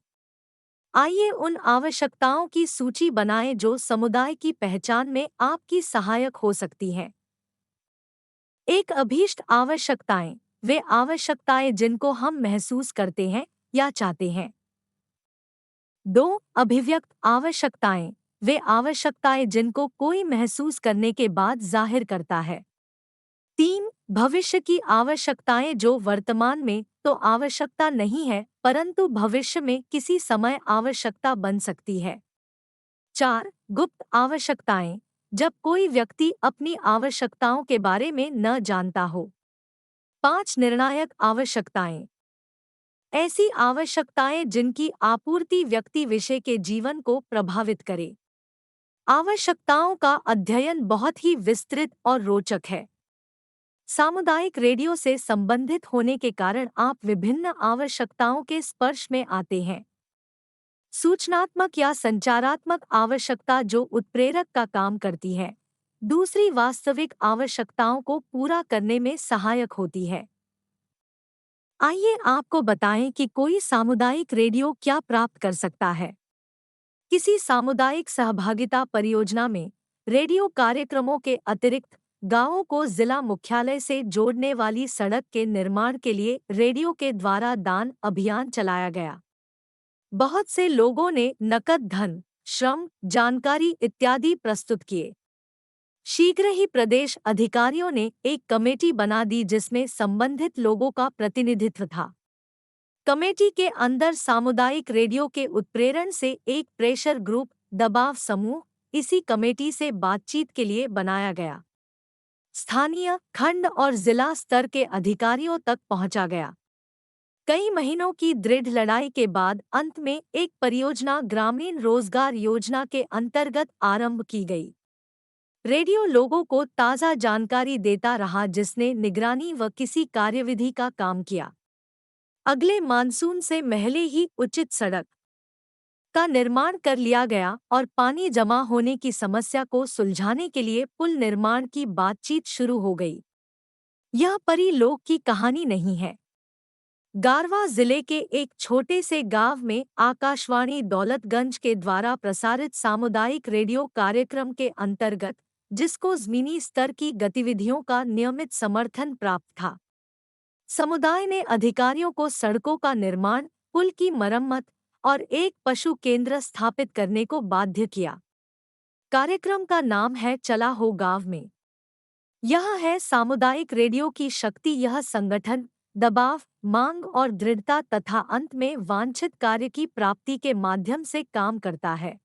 आइए उन आवश्यकताओं की सूची बनाएं जो समुदाय की पहचान में आपकी सहायक हो सकती हैं। 1. अभीष्ट आवश्यकताएं, वे आवश्यकताएं जिनको हम महसूस करते हैं या चाहते हैं। 2. अभिव्यक्त आवश्यकताएं, वे आवश्यकताएं जिनको कोई महसूस करने के बाद जाहिर करता है। 3. भविष्य की आवश्यकताएं, जो वर्तमान में तो आवश्यकता नहीं है परंतु भविष्य में किसी समय आवश्यकता बन सकती है। 4. गुप्त आवश्यकताएं, जब कोई व्यक्ति अपनी आवश्यकताओं के बारे में न जानता हो। 5. निर्णायक आवश्यकताएं, ऐसी आवश्यकताएं जिनकी आपूर्ति व्यक्ति विषय के जीवन को प्रभावित करे। आवश्यकताओं का अध्ययन बहुत ही विस्तृत और रोचक है। सामुदायिक रेडियो से संबंधित होने के कारण आप विभिन्न आवश्यकताओं के स्पर्श में आते हैं। सूचनात्मक या संचारात्मक आवश्यकता जो उत्प्रेरक का काम करती है, दूसरी वास्तविक आवश्यकताओं को पूरा करने में सहायक होती है। आइए आपको बताएं कि कोई सामुदायिक रेडियो क्या प्राप्त कर सकता है। किसी सामुदायिक सहभागिता परियोजना में रेडियो कार्यक्रमों के अतिरिक्त गांवों को जिला मुख्यालय से जोड़ने वाली सड़क के निर्माण के लिए रेडियो के द्वारा दान अभियान चलाया गया। बहुत से लोगों ने नकद धन, श्रम, जानकारी इत्यादि प्रस्तुत किए। शीघ्र ही प्रदेश अधिकारियों ने एक कमेटी बना दी जिसमें संबंधित लोगों का प्रतिनिधित्व था। कमेटी के अंदर सामुदायिक रेडियो के उत्प्रेरण से एक प्रेशर ग्रुप, दबाव समूह इसी कमेटी से बातचीत के लिए बनाया गया। स्थानीय, खंड और जिला स्तर के अधिकारियों तक पहुंचा गया। कई महीनों की दृढ़ लड़ाई के बाद अंत में एक परियोजना ग्रामीण रोजगार योजना के अंतर्गत आरंभ की गई। रेडियो लोगों को ताज़ा जानकारी देता रहा जिसने निगरानी व किसी कार्यविधि का काम किया। अगले मानसून से पहले ही उचित सड़क का निर्माण कर लिया गया और पानी जमा होने की समस्या को सुलझाने के लिए पुल निर्माण की बातचीत शुरू हो गई। यह परी लोक की कहानी नहीं है। गारवा जिले के एक छोटे से गांव में आकाशवाणी दौलतगंज के द्वारा प्रसारित सामुदायिक रेडियो कार्यक्रम के अंतर्गत, जिसको जमीनी स्तर की गतिविधियों का नियमित समर्थन प्राप्त था, समुदाय ने अधिकारियों को सड़कों का निर्माण, पुल की मरम्मत और एक पशु केंद्र स्थापित करने को बाध्य किया। कार्यक्रम का नाम है चला हो गांव में। यह है सामुदायिक रेडियो की शक्ति। यह संगठन, दबाव, मांग और दृढ़ता तथा अंत में वांछित कार्य की प्राप्ति के माध्यम से काम करता है।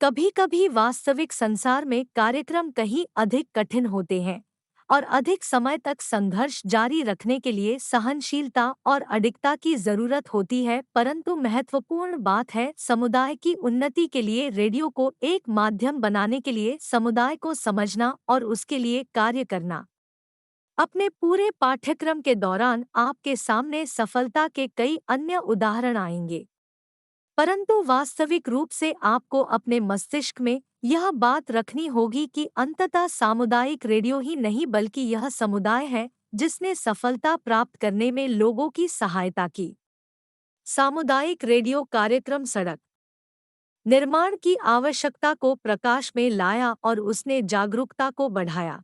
कभी-कभी वास्तविक संसार में कार्यक्रम कहीं अधिक कठिन होते हैं और अधिक समय तक संघर्ष जारी रखने के लिए सहनशीलता और अडिगता की जरूरत होती है, परंतु महत्वपूर्ण बात है समुदाय की उन्नति के लिए रेडियो को एक माध्यम बनाने के लिए समुदाय को समझना और उसके लिए कार्य करना। अपने पूरे पाठ्यक्रम के दौरान आपके सामने सफलता के कई अन्य उदाहरण आएंगे, परंतु वास्तविक रूप से आपको अपने मस्तिष्क में यह बात रखनी होगी कि अंततः सामुदायिक रेडियो ही नहीं बल्कि यह समुदाय है जिसने सफलता प्राप्त करने में लोगों की सहायता की। सामुदायिक रेडियो कार्यक्रम सड़क निर्माण की आवश्यकता को प्रकाश में लाया और उसने जागरूकता को बढ़ाया।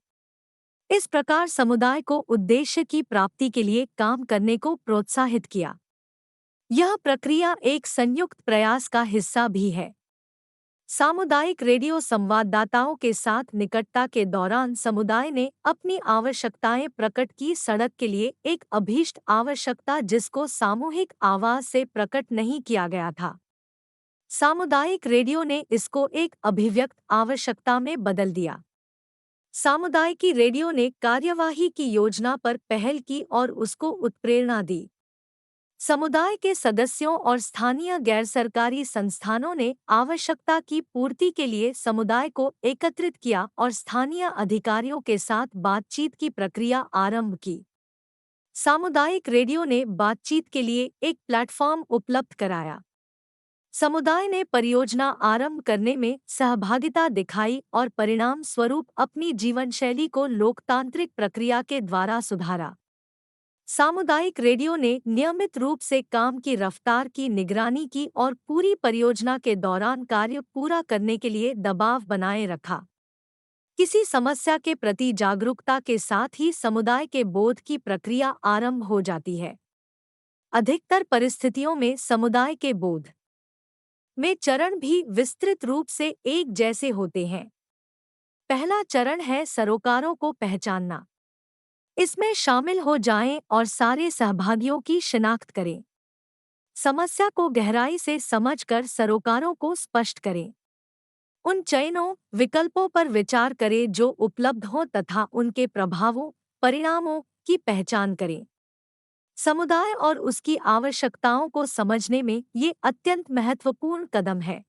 इस प्रकार समुदाय को उद्देश्य की प्राप्ति के लिए काम करने को प्रोत्साहित किया। यह प्रक्रिया एक संयुक्त प्रयास का हिस्सा भी है। सामुदायिक रेडियो संवाददाताओं के साथ निकटता के दौरान समुदाय ने अपनी आवश्यकताएं प्रकट की। सड़क के लिए एक अभीष्ट आवश्यकता जिसको सामूहिक आवाज से प्रकट नहीं किया गया था, सामुदायिक रेडियो ने इसको एक अभिव्यक्त आवश्यकता में बदल दिया। सामुदायिक रेडियो ने कार्यवाही की योजना पर पहल की और उसको उत्प्रेरणा दी। समुदाय के सदस्यों और स्थानीय गैरसरकारी संस्थानों ने आवश्यकता की पूर्ति के लिए समुदाय को एकत्रित किया और स्थानीय अधिकारियों के साथ बातचीत की प्रक्रिया आरंभ की। सामुदायिक रेडियो ने बातचीत के लिए एक प्लेटफॉर्म उपलब्ध कराया। समुदाय ने परियोजना आरंभ करने में सहभागिता दिखाई और परिणाम स्वरूप अपनी जीवनशैली को लोकतांत्रिक प्रक्रिया के द्वारा सुधारा। सामुदायिक रेडियो ने नियमित रूप से काम की रफ्तार की निगरानी की और पूरी परियोजना के दौरान कार्य पूरा करने के लिए दबाव बनाए रखा। किसी समस्या के प्रति जागरूकता के साथ ही समुदाय के बोध की प्रक्रिया आरंभ हो जाती है। अधिकतर परिस्थितियों में समुदाय के बोध में चरण भी विस्तृत रूप से एक जैसे होते हैं। पहला चरण है सरोकारों को पहचानना। इसमें शामिल हो जाएं और सारे सहभागियों की शिनाख्त करें। समस्या को गहराई से समझकर सरोकारों को स्पष्ट करें। उन चयनों, विकल्पों पर विचार करें जो उपलब्ध हों तथा उनके प्रभावों, परिणामों की पहचान करें। समुदाय और उसकी आवश्यकताओं को समझने में ये अत्यंत महत्वपूर्ण कदम है।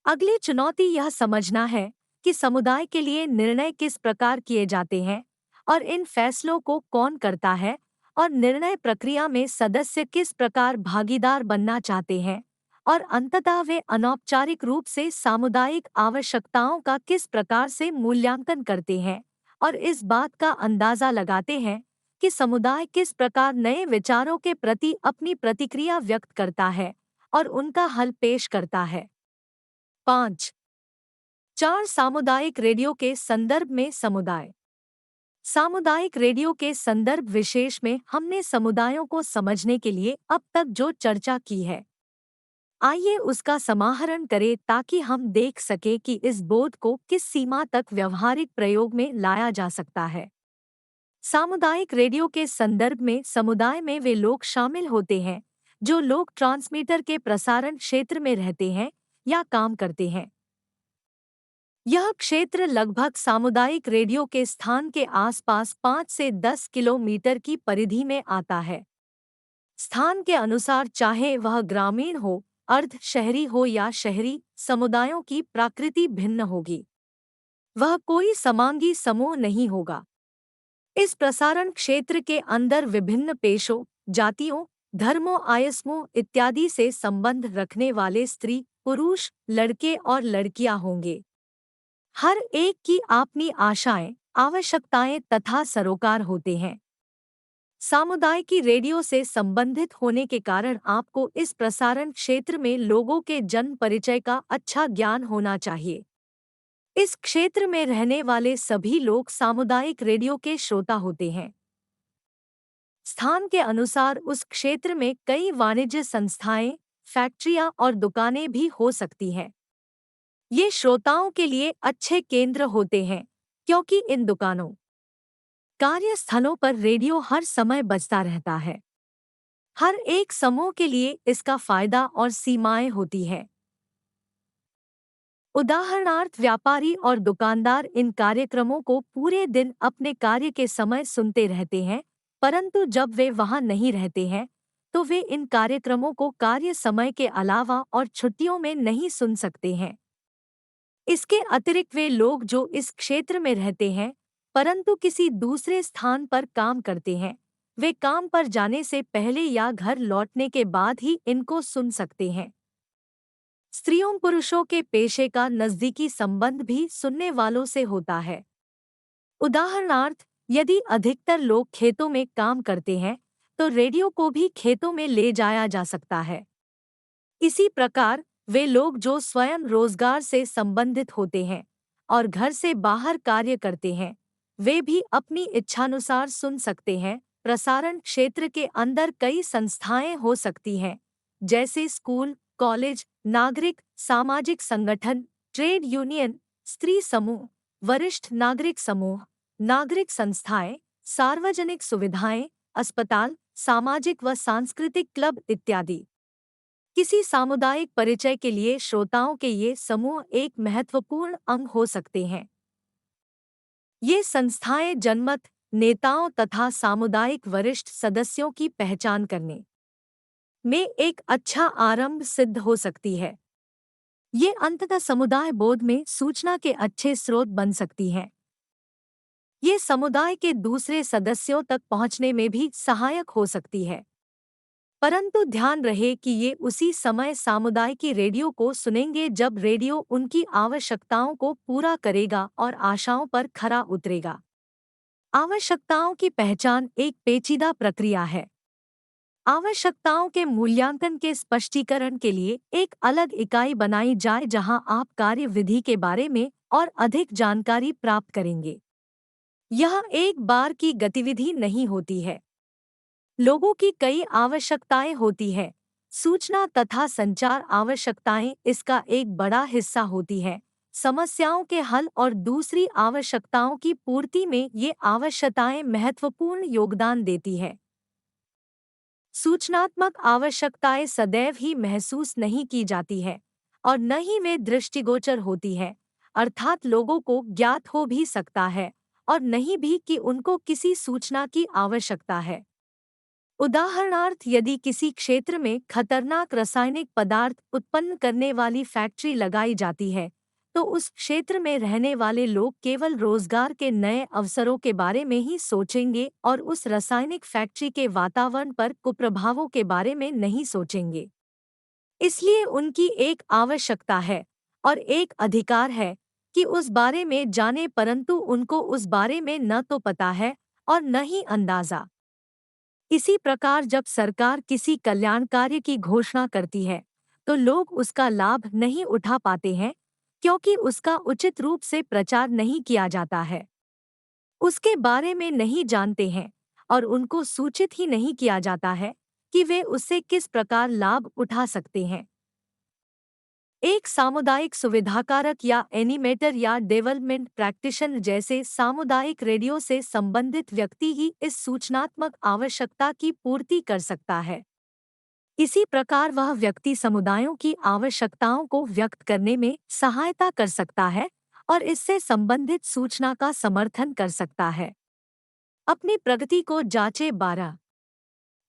अगली चुनौती यह समझना है कि समुदाय के लिए निर्णय किस प्रकार किए जाते हैं और इन फैसलों को कौन करता है और निर्णय प्रक्रिया में सदस्य किस प्रकार भागीदार बनना चाहते हैं और अंततः वे अनौपचारिक रूप से सामुदायिक आवश्यकताओं का किस प्रकार से मूल्यांकन करते हैं और इस बात का अंदाजा लगाते हैं कि समुदाय किस प्रकार नए विचारों के प्रति अपनी प्रतिक्रिया व्यक्त करता है और उनका हल पेश करता है। 5. 4 सामुदायिक रेडियो के संदर्भ में समुदाय। सामुदायिक रेडियो के संदर्भ विशेष में हमने समुदायों को समझने के लिए अब तक जो चर्चा की है, आइए उसका समाहरण करें ताकि हम देख सकें कि इस बोध को किस सीमा तक व्यवहारिक प्रयोग में लाया जा सकता है। सामुदायिक रेडियो के संदर्भ में समुदाय में वे लोग शामिल होते हैं जो लोग ट्रांसमीटर के प्रसारण क्षेत्र में रहते हैं या काम करते हैं। यह क्षेत्र लगभग सामुदायिक रेडियो के स्थान के आसपास 5 से 10 किलोमीटर की परिधि में आता है। स्थान के अनुसार चाहे वह ग्रामीण हो, अर्ध शहरी हो या शहरी, समुदायों की प्रकृति भिन्न होगी। वह कोई समांगी समूह नहीं होगा। इस प्रसारण क्षेत्र के अंदर विभिन्न पेशों, जातियों, धर्मों, आय समूह इत्यादि से संबंध रखने वाले स्त्री, पुरुष, लड़के और लड़कियां होंगे। हर एक की अपनी आशाएं, आवश्यकताएं तथा सरोकार होते हैं। सामुदायिक रेडियो से संबंधित होने के कारण आपको इस प्रसारण क्षेत्र में लोगों के जन्म परिचय का अच्छा ज्ञान होना चाहिए। इस क्षेत्र में रहने वाले सभी लोग सामुदायिक रेडियो के श्रोता होते हैं। स्थान के अनुसार उस क्षेत्र में कई वाणिज्य संस्थाएं, फैक्ट्रियां और दुकानें भी हो सकती हैं। ये श्रोताओं के लिए अच्छे केंद्र होते हैं क्योंकि इन दुकानों, कार्यस्थलों पर रेडियो हर समय बजता रहता है। हर एक समूह के लिए इसका फायदा और सीमाएं होती है। उदाहरणार्थ व्यापारी और दुकानदार इन कार्यक्रमों को पूरे दिन अपने कार्य के समय सुनते रहते हैं, परंतु जब वे वहां नहीं रहते हैं तो वे इन कार्यक्रमों को कार्य समय के अलावा और छुट्टियों में नहीं सुन सकते हैं। इसके अतिरिक्त वे लोग जो इस क्षेत्र में रहते हैं परंतु किसी दूसरे स्थान पर काम करते हैं, वे काम पर जाने से पहले या घर लौटने के बाद ही इनको सुन सकते हैं। स्त्रियों पुरुषों के पेशे का नज़दीकी संबंध भी सुनने वालों से होता है। उदाहरणार्थ यदि अधिकतर लोग खेतों में काम करते हैं तो रेडियो को भी खेतों में ले जाया जा सकता है। इसी प्रकार वे लोग जो स्वयं रोजगार से संबंधित होते हैं और घर से बाहर कार्य करते हैं, वे भी अपनी इच्छानुसार सुन सकते हैं। प्रसारण क्षेत्र के अंदर कई संस्थाएं हो सकती हैं, जैसे स्कूल, कॉलेज, नागरिक सामाजिक संगठन, ट्रेड यूनियन, स्त्री समूह, वरिष्ठ नागरिक समूह, नागरिक संस्थाएं, सार्वजनिक सुविधाएं, अस्पताल, सामाजिक व सांस्कृतिक क्लब इत्यादि। किसी सामुदायिक परिचय के लिए श्रोताओं के ये समूह एक महत्वपूर्ण अंग हो सकते हैं। ये संस्थाएं जनमत, नेताओं तथा सामुदायिक वरिष्ठ सदस्यों की पहचान करने में एक अच्छा आरंभ सिद्ध हो सकती है। ये अंततः समुदाय बोध में सूचना के अच्छे स्रोत बन सकती हैं। ये समुदाय के दूसरे सदस्यों तक पहुंचने में भी सहायक हो सकती है। परंतु ध्यान रहे कि ये उसी समय सामुदायिक रेडियो को सुनेंगे जब रेडियो उनकी आवश्यकताओं को पूरा करेगा और आशाओं पर खरा उतरेगा। आवश्यकताओं की पहचान एक पेचीदा प्रक्रिया है। आवश्यकताओं के मूल्यांकन के स्पष्टीकरण के लिए एक अलग इकाई बनाई जाए जहां आप कार्यविधि के बारे में और अधिक जानकारी प्राप्त करेंगे। यह एक बार की गतिविधि नहीं होती है। लोगों की कई आवश्यकताएं होती हैं। सूचना तथा संचार आवश्यकताएं इसका एक बड़ा हिस्सा होती हैं। समस्याओं के हल और दूसरी आवश्यकताओं की पूर्ति में ये आवश्यकताएं महत्वपूर्ण योगदान देती है। सूचनात्मक आवश्यकताएं सदैव ही महसूस नहीं की जाती है और न ही वे दृष्टिगोचर होती है, अर्थात लोगों को ज्ञात हो भी सकता है और नहीं भी कि उनको किसी सूचना की आवश्यकता है। उदाहरणार्थ यदि किसी क्षेत्र में खतरनाक रासायनिक पदार्थ उत्पन्न करने वाली फैक्ट्री लगाई जाती है तो उस क्षेत्र में रहने वाले लोग केवल रोजगार के नए अवसरों के बारे में ही सोचेंगे और उस रासायनिक फैक्ट्री के वातावरण पर कुप्रभावों के बारे में नहीं सोचेंगे। इसलिए उनकी एक आवश्यकता है और एक अधिकार है कि उस बारे में जाने, परंतु उनको उस बारे में न तो पता है और न ही अंदाजा। इसी प्रकार जब सरकार किसी कल्याण कार्य की घोषणा करती है तो लोग उसका लाभ नहीं उठा पाते हैं, क्योंकि उसका उचित रूप से प्रचार नहीं किया जाता है। उसके बारे में नहीं जानते हैं और उनको सूचित ही नहीं किया जाता है कि वे उससे किस प्रकार लाभ उठा सकते हैं। एक सामुदायिक सुविधाकारक या एनिमेटर या डेवलपमेंट प्रैक्टिशनर जैसे सामुदायिक रेडियो से संबंधित व्यक्ति ही इस सूचनात्मक आवश्यकता की पूर्ति कर सकता है। इसी प्रकार वह व्यक्ति समुदायों की आवश्यकताओं को व्यक्त करने में सहायता कर सकता है और इससे संबंधित सूचना का समर्थन कर सकता है। अपनी प्रगति को जांचे। 12।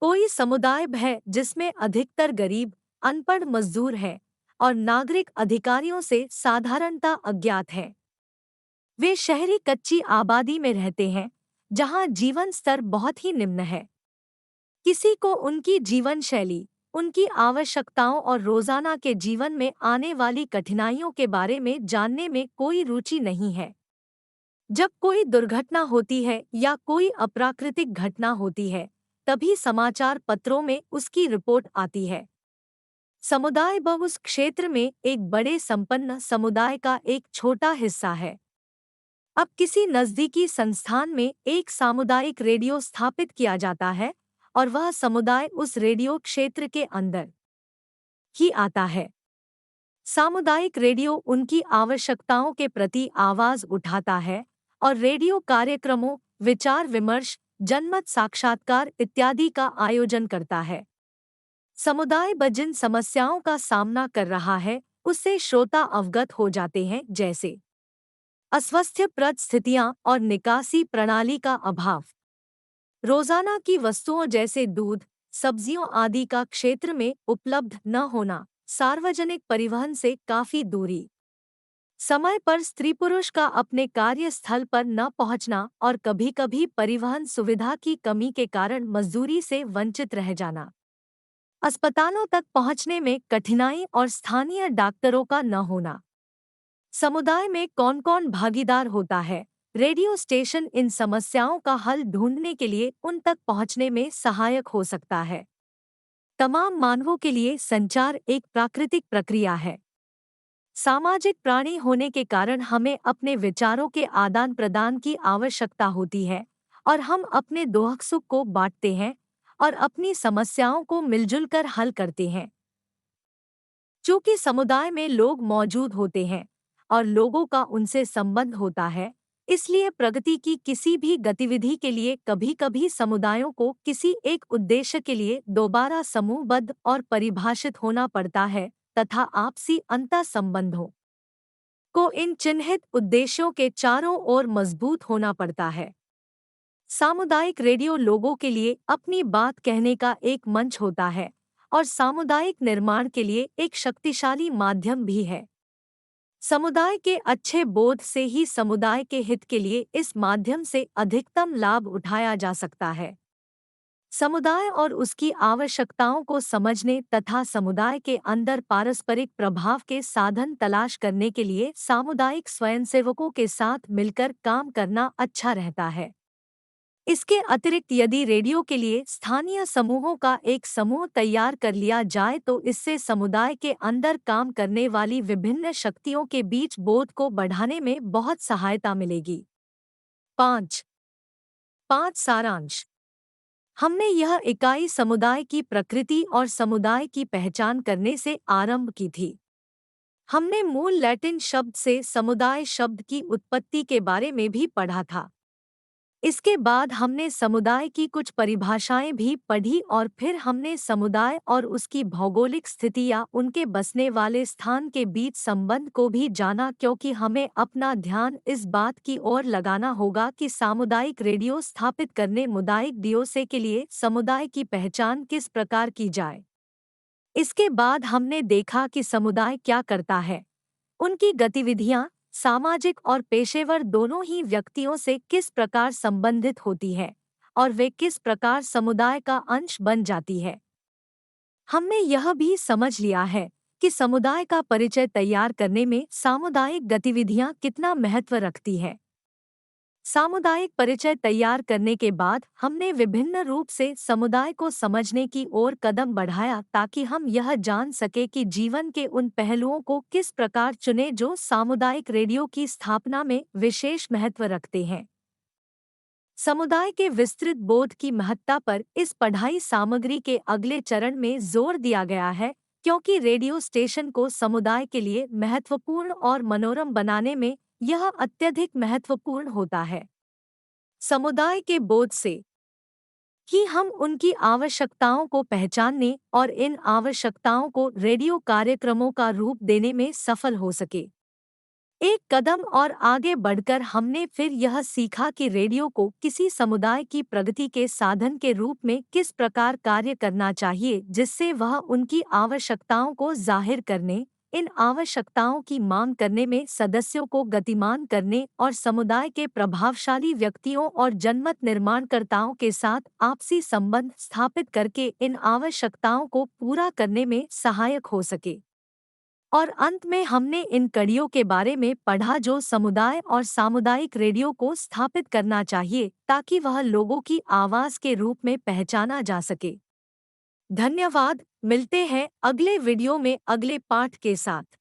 कोई समुदाय है जिसमें अधिकतर गरीब, अनपढ़ मजदूर हैं और नागरिक अधिकारियों से साधारणतः अज्ञात है। वे शहरी कच्ची आबादी में रहते हैं, जहां जीवन स्तर बहुत ही निम्न है। किसी को उनकी जीवन शैली, उनकी आवश्यकताओं और रोजाना के जीवन में आने वाली कठिनाइयों के बारे में जानने में कोई रुचि नहीं है। जब कोई दुर्घटना होती है या कोई अप्राकृतिक घटना होती है, तभी समाचार पत्रों में उसकी रिपोर्ट आती है। समुदाय उस क्षेत्र में एक बड़े संपन्न समुदाय का एक छोटा हिस्सा है। अब किसी नज़दीकी संस्थान में एक सामुदायिक रेडियो स्थापित किया जाता है और वह समुदाय उस रेडियो क्षेत्र के अंदर ही आता है। सामुदायिक रेडियो उनकी आवश्यकताओं के प्रति आवाज उठाता है और रेडियो कार्यक्रमों, विचार विमर्श, जनमत साक्षात्कार इत्यादि का आयोजन करता है। समुदाय जिन समस्याओं का सामना कर रहा है, उससे श्रोता अवगत हो जाते हैं, जैसे अस्वस्थ्यप्रद स्थितियां और निकासी प्रणाली का अभाव, रोजाना की वस्तुओं जैसे दूध, सब्जियों आदि का क्षेत्र में उपलब्ध न होना, सार्वजनिक परिवहन से काफी दूरी, समय पर स्त्री पुरुष का अपने कार्यस्थल पर न पहुंचना और कभी-कभी परिवहन सुविधा की कमी के कारण मजदूरी से वंचित रह जाना, अस्पतालों तक पहुंचने में कठिनाई और स्थानीय डॉक्टरों का न होना। समुदाय में कौन-कौन भागीदार होता है? रेडियो स्टेशन इन समस्याओं का हल ढूंढने के लिए उन तक पहुंचने में सहायक हो सकता है। तमाम मानवों के लिए संचार एक प्राकृतिक प्रक्रिया है। सामाजिक प्राणी होने के कारण हमें अपने विचारों के आदान प्रदान की आवश्यकता होती है और हम अपने दुख सुख को बांटते हैं और अपनी समस्याओं को मिलजुल कर हल करते हैं। चूंकि समुदाय में लोग मौजूद होते हैं और लोगों का उनसे संबंध होता है, इसलिए प्रगति की किसी भी गतिविधि के लिए कभी-कभी समुदायों को किसी एक उद्देश्य के लिए दोबारा समूहबद्ध और परिभाषित होना पड़ता है तथा आपसी अंतः संबंधों को इन चिन्हित उद्देश्यों के चारों ओर मजबूत होना पड़ता है। सामुदायिक रेडियो लोगों के लिए अपनी बात कहने का एक मंच होता है और सामुदायिक निर्माण के लिए एक शक्तिशाली माध्यम भी है। समुदाय के अच्छे बोध से ही समुदाय के हित के लिए इस माध्यम से अधिकतम लाभ उठाया जा सकता है। समुदाय और उसकी आवश्यकताओं को समझने तथा समुदाय के अंदर पारस्परिक प्रभाव के साधन तलाश करने के लिए सामुदायिक स्वयंसेवकों के साथ मिलकर काम करना अच्छा रहता है। इसके अतिरिक्त यदि रेडियो के लिए स्थानीय समूहों का एक समूह तैयार कर लिया जाए तो इससे समुदाय के अंदर काम करने वाली विभिन्न शक्तियों के बीच बोध को बढ़ाने में बहुत सहायता मिलेगी। 5 सारांश। हमने यह इकाई समुदाय की प्रकृति और समुदाय की पहचान करने से आरंभ की थी। हमने मूल लैटिन शब्द से समुदाय शब्द की उत्पत्ति के बारे में भी पढ़ा था। इसके बाद हमने समुदाय की कुछ परिभाषाएं भी पढ़ी और फिर हमने समुदाय और उसकी भौगोलिक स्थिति या उनके बसने वाले स्थान के बीच संबंध को भी जाना, क्योंकि हमें अपना ध्यान इस बात की ओर लगाना होगा कि सामुदायिक रेडियो स्थापित करने मुदायिक डीओसे के लिए समुदाय की पहचान किस प्रकार की जाए। इसके बाद हमने देखा कि समुदाय क्या करता है, उनकी गतिविधियां सामाजिक और पेशेवर दोनों ही व्यक्तियों से किस प्रकार संबंधित होती है और वे किस प्रकार समुदाय का अंश बन जाती है। हमने यह भी समझ लिया है कि समुदाय का परिचय तैयार करने में सामुदायिक गतिविधियां कितना महत्व रखती है। सामुदायिक परिचय तैयार करने के बाद हमने विभिन्न रूप से समुदाय को समझने की ओर कदम बढ़ाया ताकि हम यह जान सके कि जीवन के उन पहलुओं को किस प्रकार चुने जो सामुदायिक रेडियो की स्थापना में विशेष महत्व रखते हैं। समुदाय के विस्तृत बोध की महत्ता पर इस पढ़ाई सामग्री के अगले चरण में जोर दिया गया है, क्योंकि रेडियो स्टेशन को समुदाय के लिए महत्वपूर्ण और मनोरम बनाने में यह अत्यधिक महत्वपूर्ण होता है। समुदाय के बोध से कि हम उनकी आवश्यकताओं को पहचानने और इन आवश्यकताओं को रेडियो कार्यक्रमों का रूप देने में सफल हो सके। एक कदम और आगे बढ़कर हमने फिर यह सीखा कि रेडियो को किसी समुदाय की प्रगति के साधन के रूप में किस प्रकार कार्य करना चाहिए, जिससे वह उनकी आवश्यकताओं को जाहिर करने, इन आवश्यकताओं की मांग करने में सदस्यों को गतिमान करने और समुदाय के प्रभावशाली व्यक्तियों और जनमत निर्माणकर्ताओं के साथ आपसी संबंध स्थापित करके इन आवश्यकताओं को पूरा करने में सहायक हो सके। और अंत में हमने इन कड़ियों के बारे में पढ़ा जो समुदाय और सामुदायिक रेडियो को स्थापित करना चाहिए ताकि वह लोगों की आवाज के रूप में पहचाना जा सके। धन्यवाद। मिलते हैं अगले वीडियो में अगले पाठ के साथ।